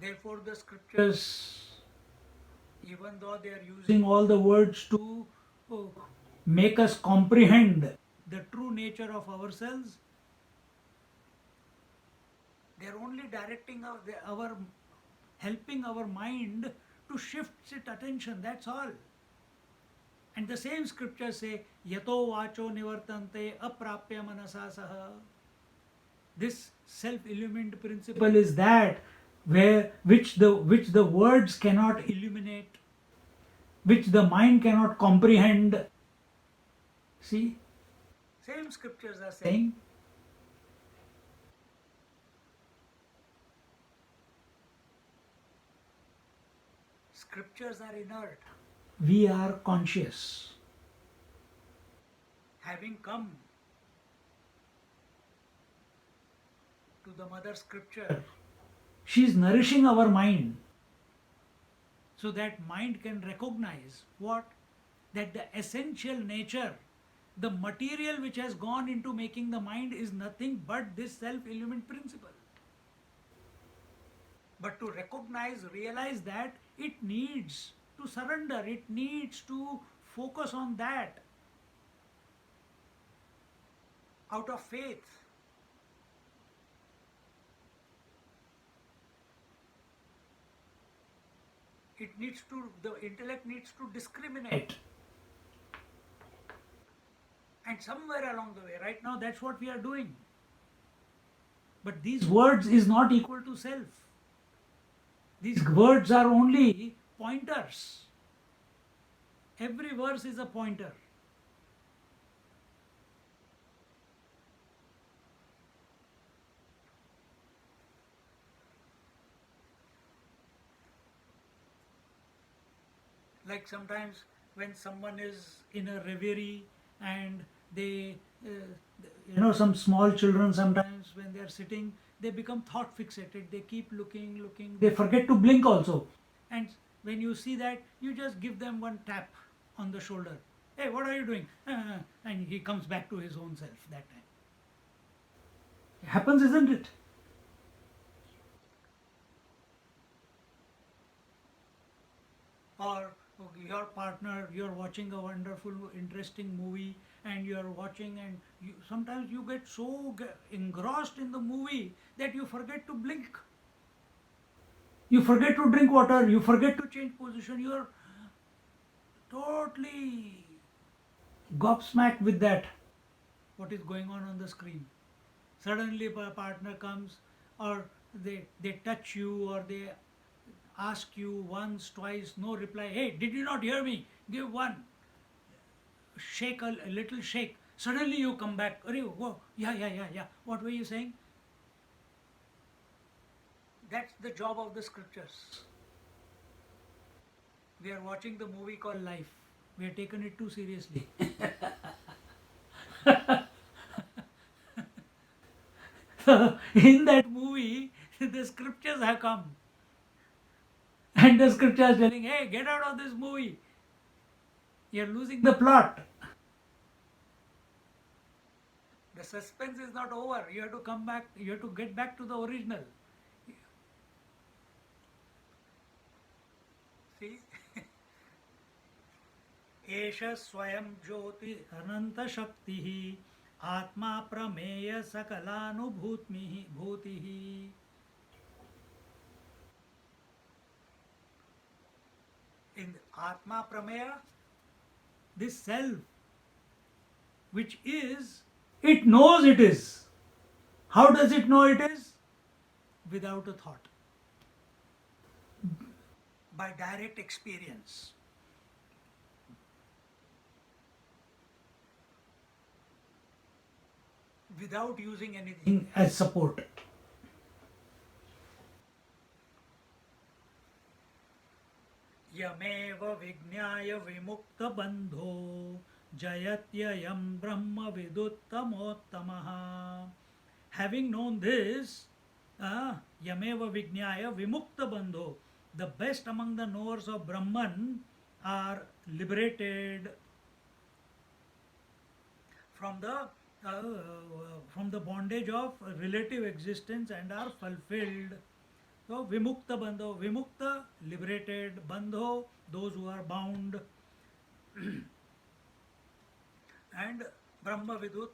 Therefore the scriptures, even though they are using all the words to make us comprehend the true nature of ourselves, they are only directing our helping our mind to shift its attention, that's all. And the same scriptures say, Yato vacho nivartante aprapya manasa saha. This self-illumined principle is that which the words cannot illuminate, which the mind cannot comprehend. See, same scriptures are saying. Scriptures are inert. We are conscious. Having come to the mother scripture, she is nourishing our mind so that mind can recognize what? That the essential nature, the material which has gone into making the mind is nothing but this self-illumined principle. But to recognize, realize that it needs to surrender, it needs to focus on that out of faith. The intellect needs to discriminate. And somewhere along the way, right now that's what we are doing. But these words is not equal to self. These words are only pointers. Every verse is a pointer. Like sometimes when someone is in a reverie and they, some small children sometimes when they are sitting, they become thought fixated. They keep looking. They forget to blink also. And when you see that, you just give them one tap on the shoulder. Hey, what are you doing? And he comes back to his own self that time. It happens, isn't it? Or your partner, you're watching a wonderful, interesting movie and you're watching and sometimes you get so engrossed in the movie that you forget to blink. You forget to drink water, you forget to change position, you're totally gobsmacked with that, what is going on the screen. Suddenly a partner comes or they touch you or they ask you once, twice, no reply. Hey, did you not hear me? Give one. Shake a little shake. Suddenly you come back. Whoa, yeah. What were you saying? That's the job of the scriptures. We are watching the movie called Life. We have taken it too seriously. In that movie, the scriptures have come. And the scripture is telling, hey, get out of this movie. You're losing the plot. The suspense is not over. You have to come back, you have to get back to the original. See? एष स्वयं ज्योति अनंत शक्ति आत्मा प्रमेय सकलानुभूतिः भूतिः. In Atma Prameya, this self, which is, it knows it is. How does it know it is? Without a thought, by direct experience. Without using anything as support. यमेव विज्ञाय विमुक्तबन्धो जयत्ययं ब्रह्मविदुत्तमोत्तमः. Having known this, yameva vijnaya vimukta bandho, the best among the knowers of Brahman are liberated from the bondage of relative existence and are fulfilled. So vimukta bandho, vimukta, liberated, bandho, those who are bound, and brahma vidut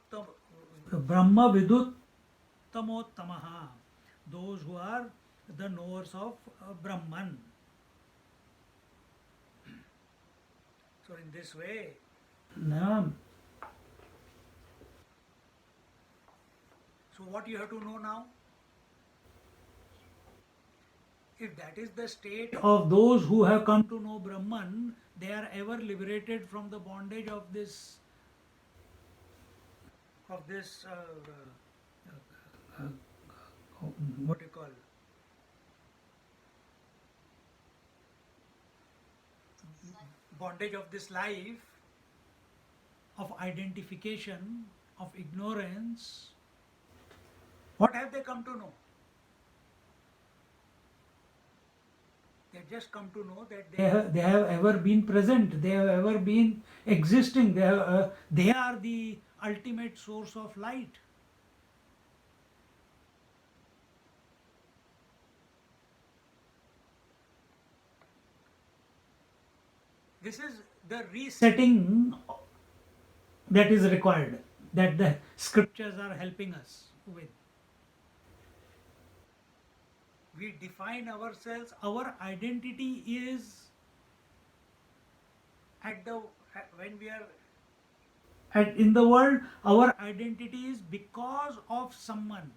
tamottamaha, those who are the knowers of Brahman. So in this way, so what you have to know now? If that is the state of those who have come to know Brahman, they are ever liberated from the bondage of this what you call bondage of this life, of identification, of ignorance. What have they come to know? They just come to know that they have ever been present, they have ever been existing, they are the ultimate source of light. This is the resetting that is required, that the scriptures are helping us with. We define ourselves, our identity is when we are in the world, our identity is because of someone.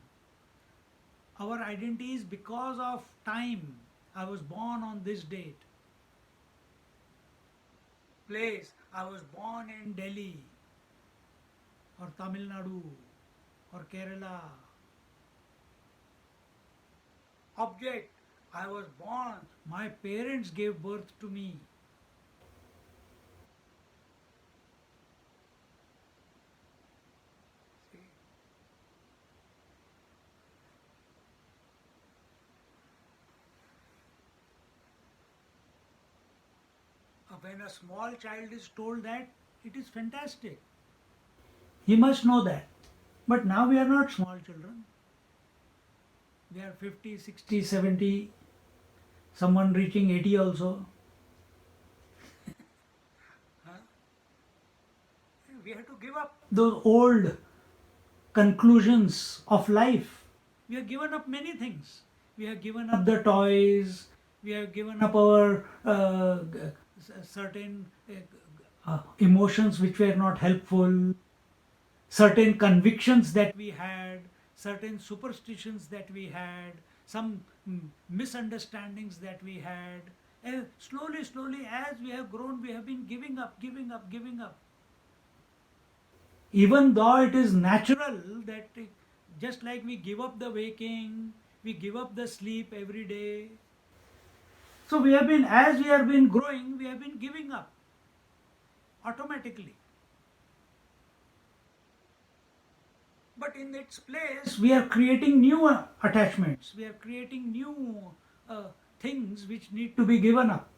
Our identity is because of time. I was born on this date. Place, I was born in Delhi or Tamil Nadu or Kerala. Object, I was born, my parents gave birth to me. See? When a small child is told that, it is fantastic. He must know that. But now we are not small children. We are 50, 60, 70, someone reaching 80 also. We have to give up those old conclusions of life. We have given up many things. We have given up the toys. We have given up our certain emotions which were not helpful, certain convictions that we had, certain superstitions that we had, some misunderstandings that we had. And slowly, slowly, as we have grown, we have been giving up, giving up, giving up. Even though it is natural that just like we give up the waking, we give up the sleep every day. So we have been, as we have been growing, we have been giving up automatically. But in its place, we are creating new attachments. We are creating new things which need to be given up.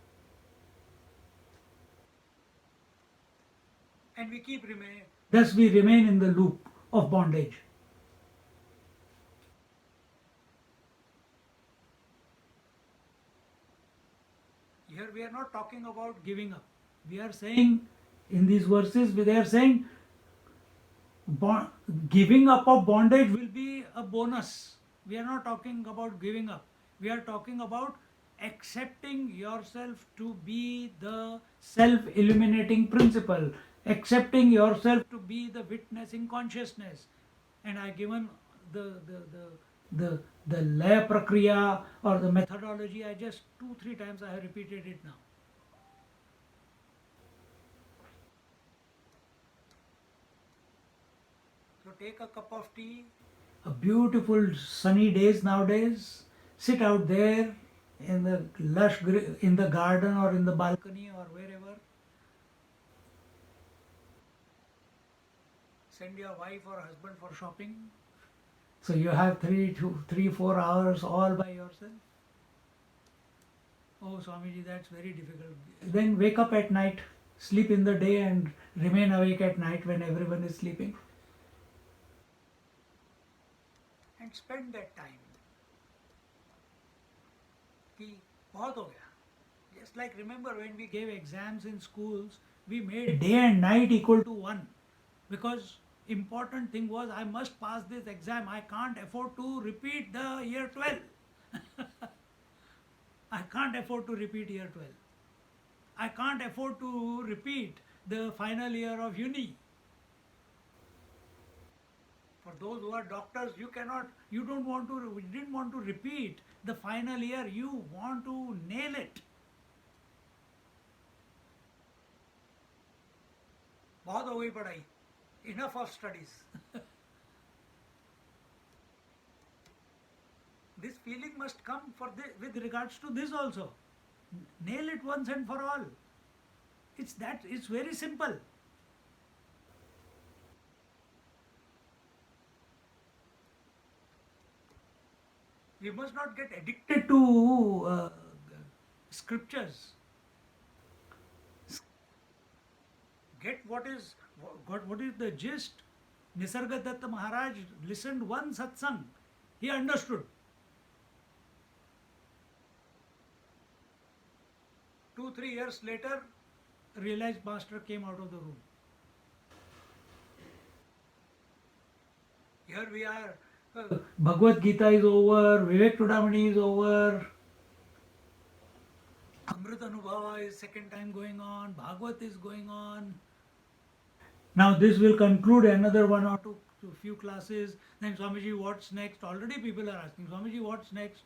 And we keep remaining. Thus we remain in the loop of bondage. Here we are not talking about giving up. We are saying In these verses, they are saying giving up of bondage will be a bonus. We are not talking about giving up. We are talking about accepting yourself to be the self-illuminating principle, accepting yourself to be the witnessing consciousness. And I given the laya prakriya or the methodology. I just 2-3 times I have repeated it now. So take a cup of tea, a beautiful sunny days nowadays, sit out there in the in the garden or in the balcony or wherever. Send your wife or husband for shopping. So you have 4 hours all by yourself. Oh, Swamiji, that's very difficult. Then wake up at night, sleep in the day and remain awake at night when everyone is sleeping. And spend that time. कि बहुत हो गया. Just like remember when we gave exams in schools, we made day and night equal to 1. Because important thing was I must pass this exam. I can't afford to repeat the year 12. I can't afford to repeat year 12. I can't afford to repeat the final year of uni. For those who are doctors, you didn't want to repeat the final year. You want to nail it. बहुत हो गई पढ़ाई. Enough of studies. This feeling must come with regards to this also. Nail it once and for all. It's very simple. We must not get addicted to scriptures. Get what is the gist. Nisarga Datta Maharaj listened one satsang. He understood. 2-3 years later, realized master came out of the room. Here we are. Bhagavad Gita is over. Vivek Chudamani is over. Amrita Anubhava is second time going on. Bhagavad is going on. Now this will conclude another 1 or 2 few classes. Then Swamiji, what's next? Already people are asking, Swamiji, what's next?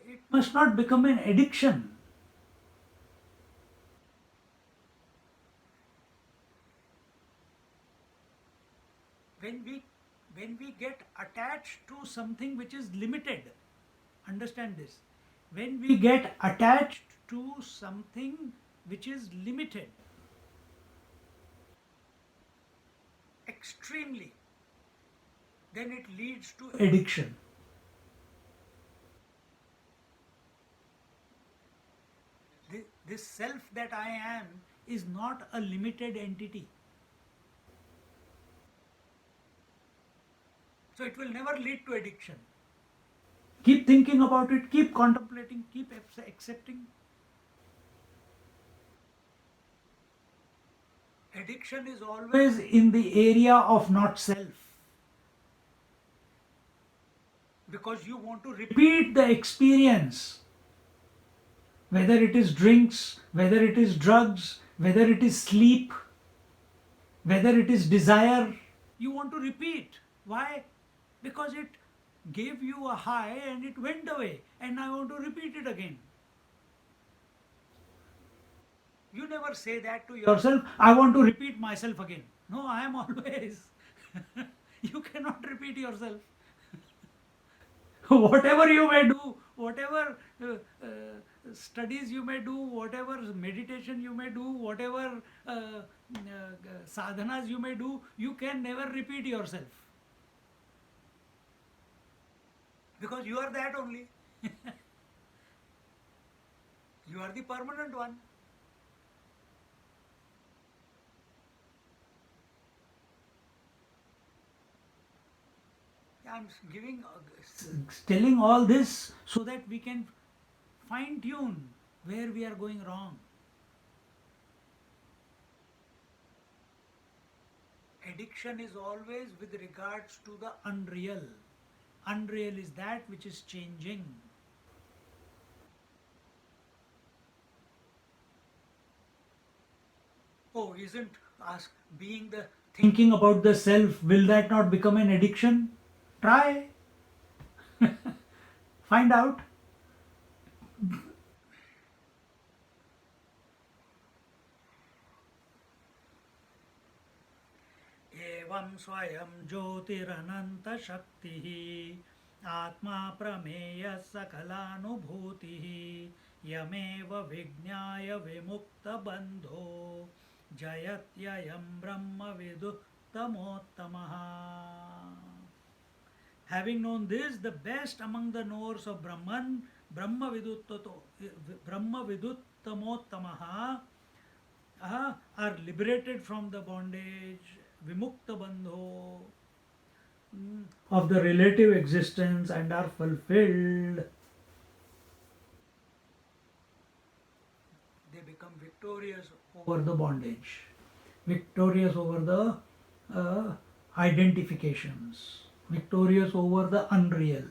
It must not become an addiction. When we get attached to something which is limited, understand this. When we get attached to something which is limited, extremely, then it leads to addiction. This self that I am is not a limited entity. So it will never lead to addiction. Keep thinking about it, keep contemplating, keep accepting. Addiction is always in the area of not self. Because you want to repeat the experience. Whether it is drinks, whether it is drugs, whether it is sleep, whether it is desire, you want to repeat. Why? Because it gave you a high and it went away, and I want to repeat it again. You never say that to yourself, I want to repeat myself again. No, I am always. You cannot repeat yourself. Whatever you may do, whatever studies you may do, whatever meditation you may do, whatever sadhanas you may do, you can never repeat yourself. Because you are that only. You are the permanent one. I'm telling all this so that we can fine tune where we are going wrong. Addiction is always with regards to the unreal. Unreal is that which is changing. Oh, isn't ask being the thinking about the self, will that not become an addiction? Try. Find out. एवं स्वयं ज्योतिरनन्तशक्तिः आत्मा प्रमेयः सकलानुभूतिः यमेव विज्ञाय विमुक्तबन्धो जयत्ययं ब्रह्मविदुत्तमोत्तमः. Having known this, the best among the knowers of Brahman, Brahmaviduttamottamah, are liberated from the bondage, Vimukta Bandho, of the relative existence and are fulfilled. They become victorious over the bondage, victorious over the identifications, victorious over the unreal.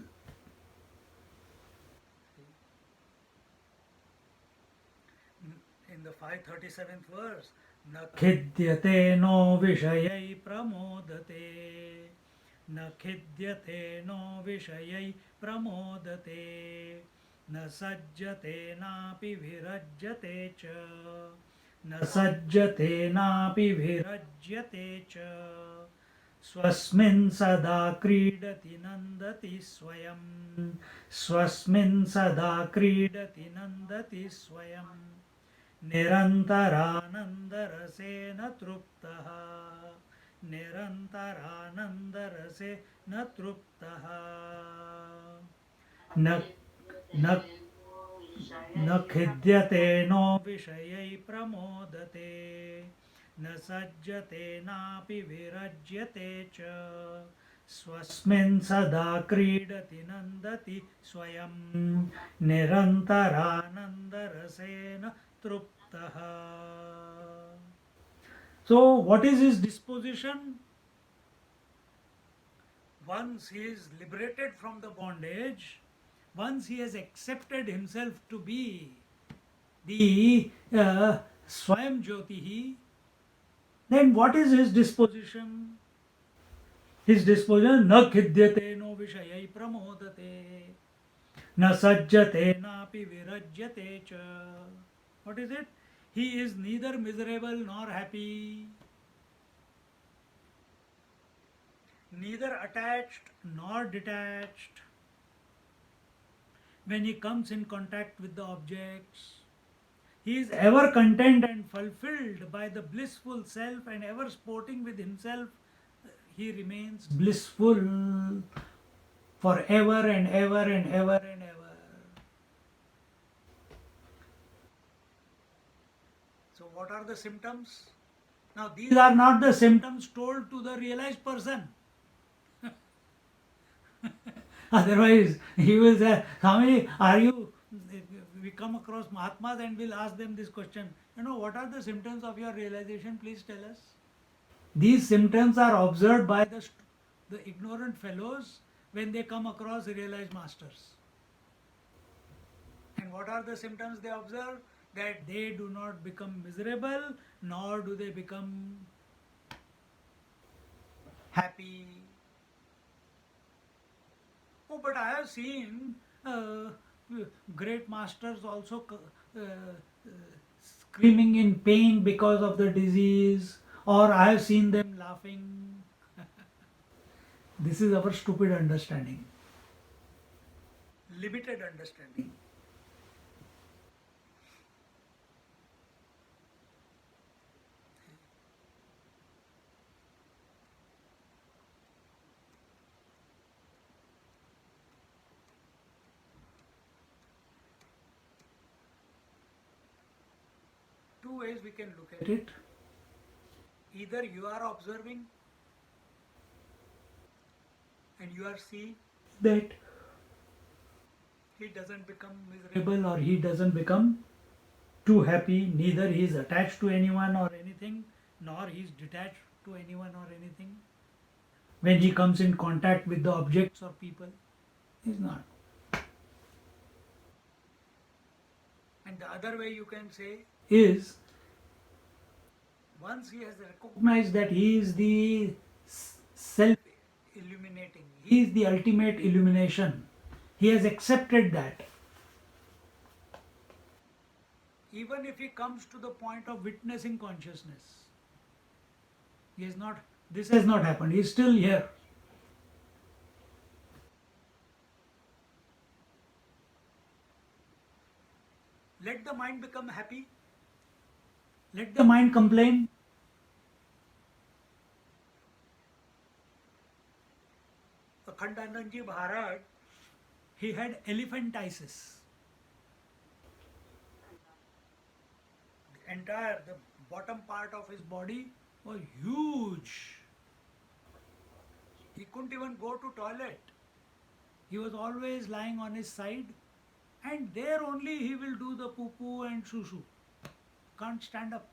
In the 537th verse, न खिद्यते no विषयै प्रमोदते न खिद्यते no विषयै प्रमोदते न सज्जते नापि विरज्यते च न सज्जते नापि विरज्यते च स्वस्मिन् सदा क्रीडति नन्दति स्वयं स्वस्मिन् सदा क्रीडति नन्दति स्वयं निरन्तरानन्दरसेन तृप्तः निरन्तरानन्दरसेन तृप्तः न न न खिद्यते नो विषयै प्रमोदते न सज्जते नापि विरज्यते च स्वस्मिन् सदा क्रीडति नन्दति स्वयं निरन्तरानन्दरसेन truptaha. So, what is his disposition? Once he is liberated from the bondage, once he has accepted himself to be the Swayam Jyotihi, then what is his disposition? His disposition, na khidhyate no vishayai pramodate, na sajjate napi virajyate cha. What is it? He is neither miserable nor happy, neither attached nor detached. When he comes in contact with the objects, he is ever content and fulfilled by the blissful self and ever sporting with himself. He remains blissful forever and ever and ever and ever. So, what are the symptoms? Now, these are not the symptoms told to the realized person. Otherwise, he will say, Swami, are you? We come across Mahatmas and we'll ask them this question. What are the symptoms of your realization? Please tell us. These symptoms are observed by the ignorant fellows when they come across realized masters. And what are the symptoms they observe? That they do not become miserable, nor do they become happy. Oh, but I have seen great masters also screaming in pain because of the disease, or I have seen them laughing. This is our stupid understanding, limited understanding. Two ways we can look at it. Either you are observing and you are seeing that he doesn't become miserable or he doesn't become too happy. Neither he is attached to anyone or anything, nor he is detached to anyone or anything. When he comes in contact with the objects or people, he is not. And the other way you can say is, once he has recognized that he is the self illuminating, he is the ultimate illumination, he has accepted that. Even if he comes to the point of witnessing consciousness, he has not, this has not happened, he is still here. Let the mind become happy, let the mind complain. Akhandanand Ji Maharaj, he had elephantiasis. The bottom part of his body was huge. He couldn't even go to toilet. He was always lying on his side, and there only he will do the poo poo and shoo shoo. Can't stand up.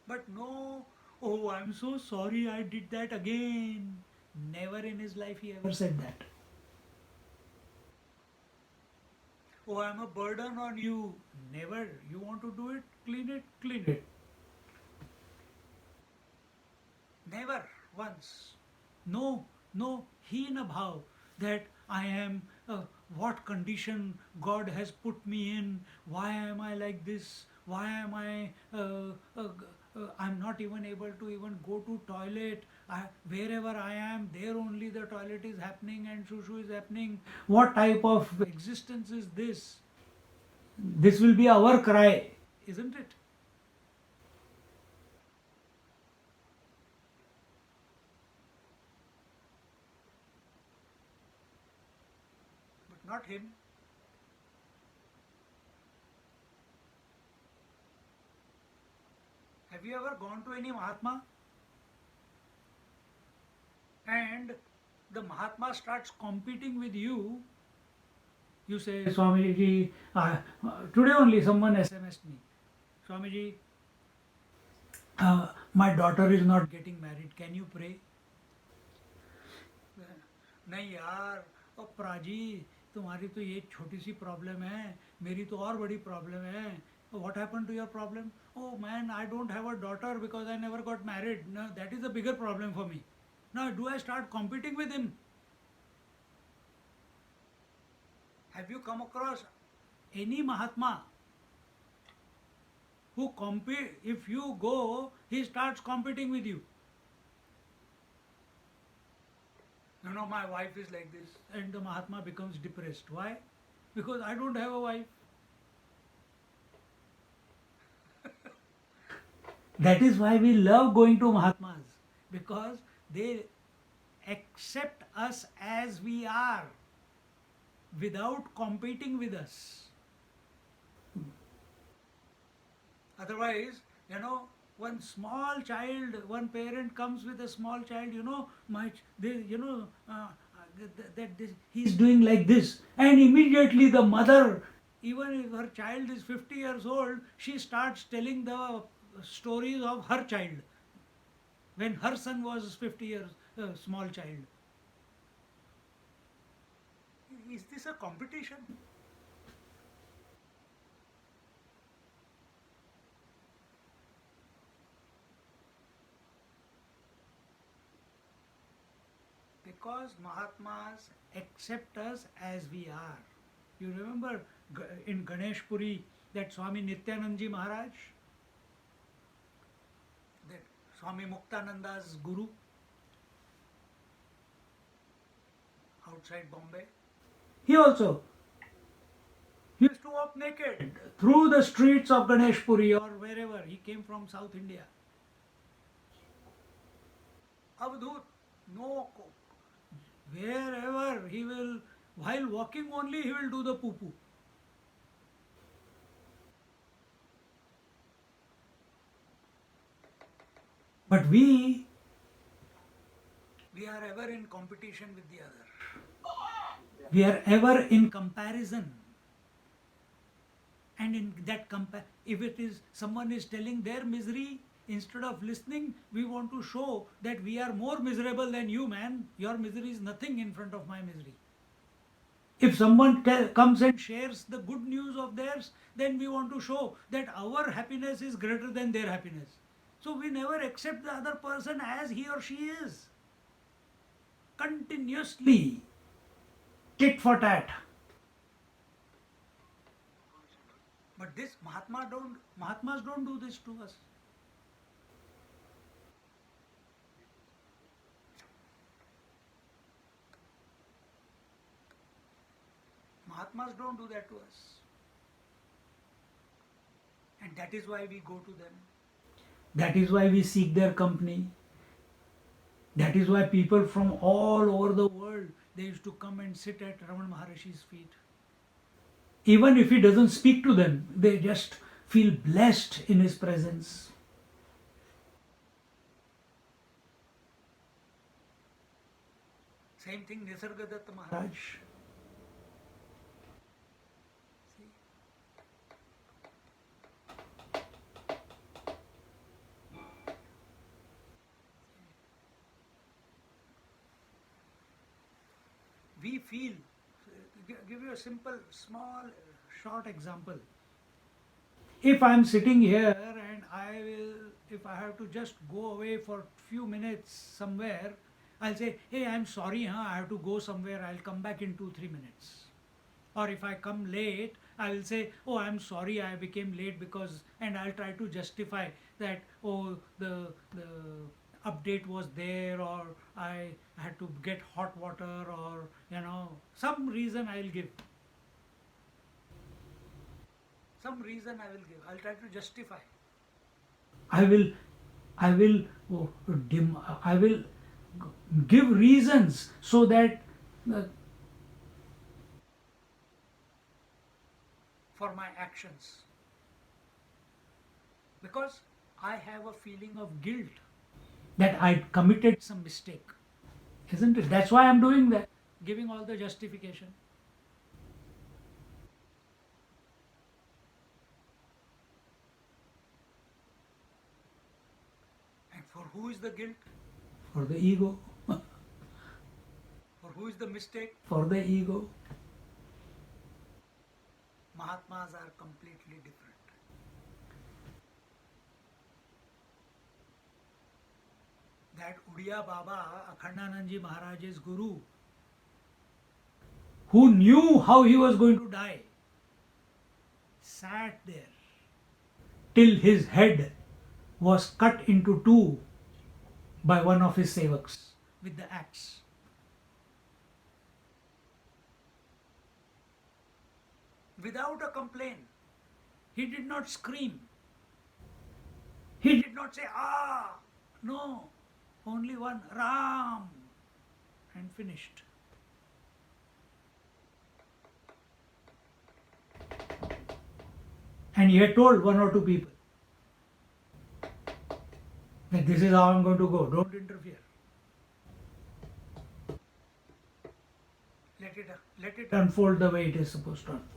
But no, oh, I'm so sorry I did that again. Never in his life he ever said that. Oh, I'm a burden on you. Never. You want to do it? Clean it, clean it. Never once. No, no, hina bhav that I am, what condition God has put me in, why am I like this, why am I, I'm not even able to even go to toilet, wherever I am, there only the toilet is happening and shushu is happening. What type of existence is this? This will be our cry, isn't it? But not him. Have you ever gone to any Mahatma and the Mahatma starts competing with you? You say, Swamiji, today only someone SMS'd me. Swamiji, my daughter is not getting married. Can you pray? नहीं यार, ओ प्राजी, तुम्हारी तो ये छोटी सी problem है, मेरी तो और बड़ी प्रॉब्लम है. What happened to your problem? Oh man, I don't have a daughter because I never got married. No, that is a bigger problem for me. Now, do I start competing with him? Have you come across any Mahatma who compete? If you go, he starts competing with you. You know, my wife is like this, and the Mahatma becomes depressed. Why? Because I don't have a wife. That is why we love going to Mahatmas, because they accept us as we are without competing with us. Otherwise, you know, one small child, one parent comes with a small child, you know, he's doing like this, and immediately the mother, even if her child is 50 years old, she starts telling the stories of her child when her son was 50 years small child. Is this a competition? Because Mahatmas accept us as we are. You remember in Ganesh Puri that Swami Nityanand Maharaj, that Swami Muktananda's guru outside Bombay. He also used to walk naked through the streets of Ganesh Puri or wherever. He came from South India. Avadhut, no, wherever he will, while walking only, he will do the poo poo. But we We are ever in competition with the other. We are ever in comparison. And in that if it is someone is telling their misery, instead of listening, we want to show that we are more miserable than you, man. Your misery is nothing in front of my misery. If someone comes and shares the good news of theirs, then we want to show that our happiness is greater than their happiness. So we never accept the other person as he or she is. Continuously, tit for tat. But this Mahatmas don't do this to us. Mahatmas don't do that to us. And that is why we go to them. That is why we seek their company. That is why people from all over the world, they used to come and sit at Ramana Maharishi's feet. Even if he doesn't speak to them, they just feel blessed in his presence. Same thing Nisargadatta Maharaj. We feel, give you a simple, small, short example. If I am sitting here and if I have to just go away for few minutes somewhere, I'll say, hey, I'm sorry, I have to go somewhere, I'll come back in 2-3 minutes. Or if I come late, I will say, oh, I'm sorry, I became late because, and I'll try to justify that, oh, the update was there, or I had to get hot water, or some reason I'll give. Some reason I will give. I'll try to justify. I will give reasons so that for my actions, because I have a feeling of guilt that I committed some mistake, isn't it? That's why I'm doing that, giving all the justification. And for who is the guilt? For the ego. For who is the mistake? For the ego. Mahatmas are completely different. That Udiya Baba, Akhandanandji Maharaj's guru, who knew how he was going to die, sat there till his head was cut into two by one of his sevaks with the axe. Without a complaint. He did not scream. He did not say, ah, no, only one, Ram, and finished. And he had told one or two people that this is how I'm going to go, don't interfere. Let it unfold the way it is supposed to unfold.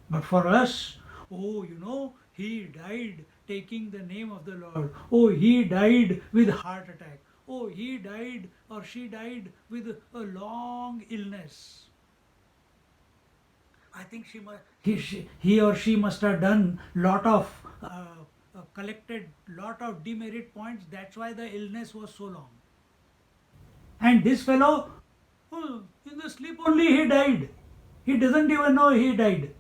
But for us, oh, he died taking the name of the Lord. Oh, he died with heart attack. Oh, he died or she died with a long illness. I think he or she must have done collected lot of demerit points. That's why the illness was so long. And this fellow, in the sleep only he died. He doesn't even know he died.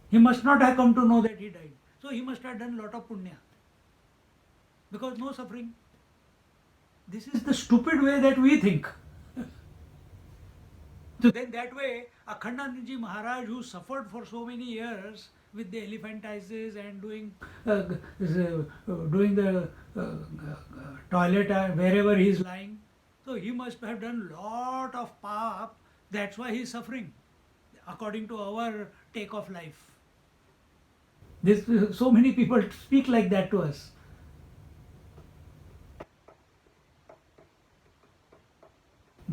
He must not have come to know that he died. So he must have done a lot of punya. Because no suffering. This is the stupid way that we think. So then that way, Akhandanandji Maharaj, who suffered for so many years with the elephantiasis and doing the toilet wherever he is lying, so he must have done lot of paap. That's why he is suffering, according to our take of life. So many people speak like that to us.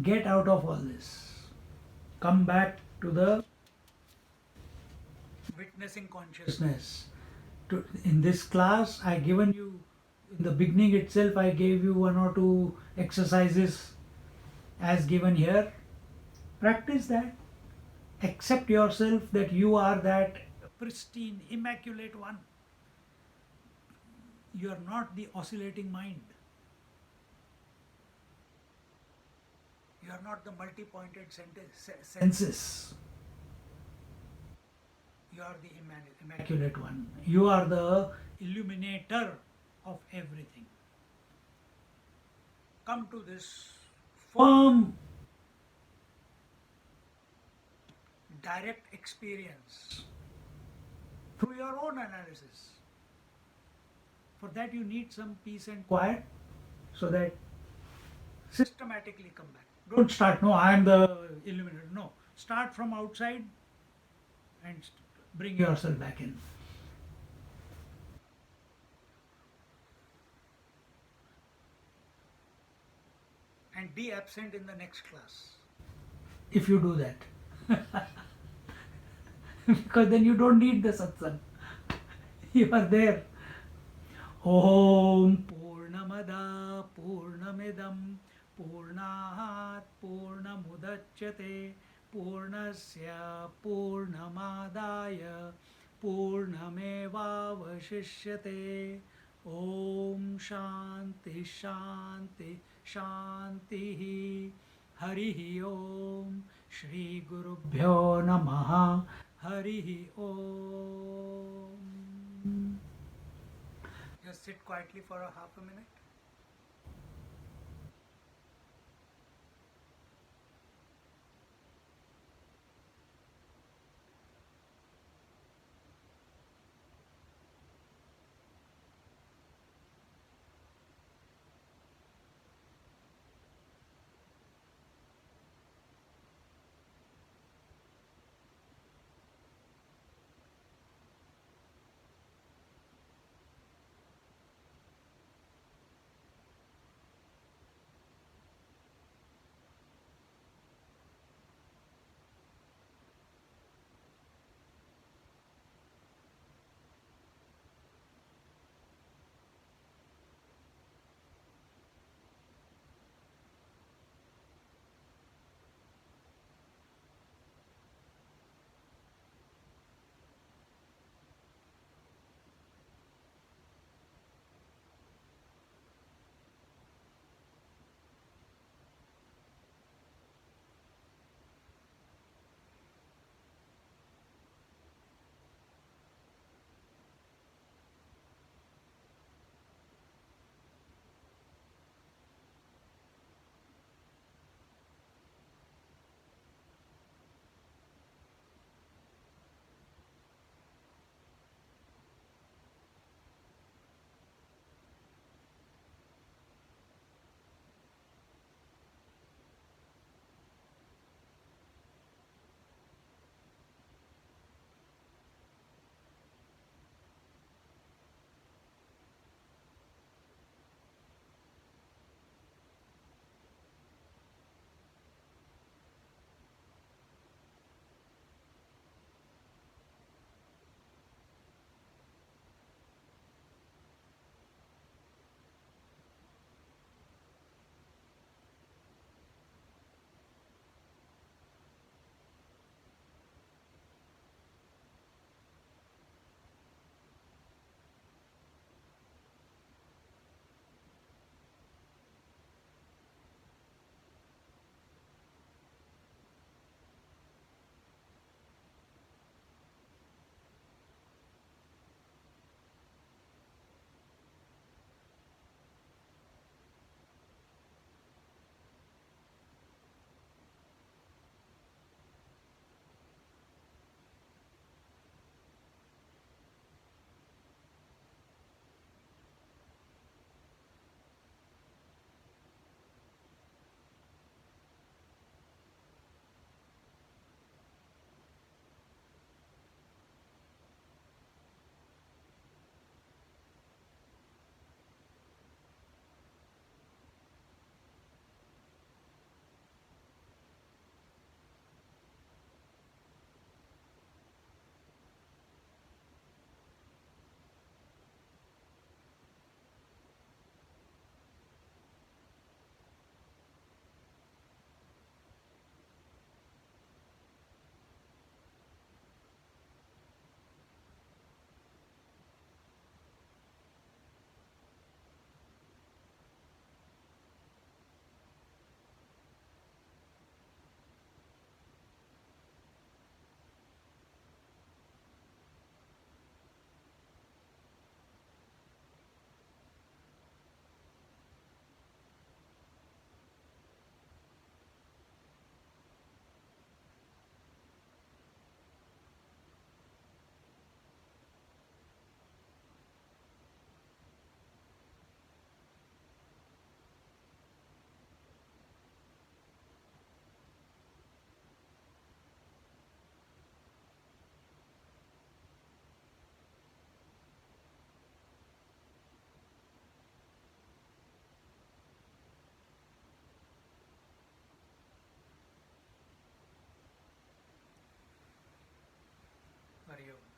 Get out of all this. Come back to the witnessing consciousness. In this class, I given you, in the beginning itself, I gave you 1 or 2 exercises as given here. Practice that. Accept yourself that you are that pristine, immaculate one. You are not the oscillating mind. You are not the multi-pointed senses. You are the immaculate one. You are the illuminator of everything. Come to this firm, direct experience through your own analysis. For that you need some peace and quiet, so that systematically come back. Don't start, no, I am the illuminator. No, start from outside and bring yourself back in. And be absent in the next class if you do that. Because then you don't need the satsang. You are there. Om Purnamada Purnamidam Purnahat Purnamudachyate Purnasya Purnamadaya Purnameva Vashishyate. Om Shanti Shanti Shanti. Harihi Om. Shri Gurubhyo Namaha. Harihi Om. Just sit quietly for a half a minute. you.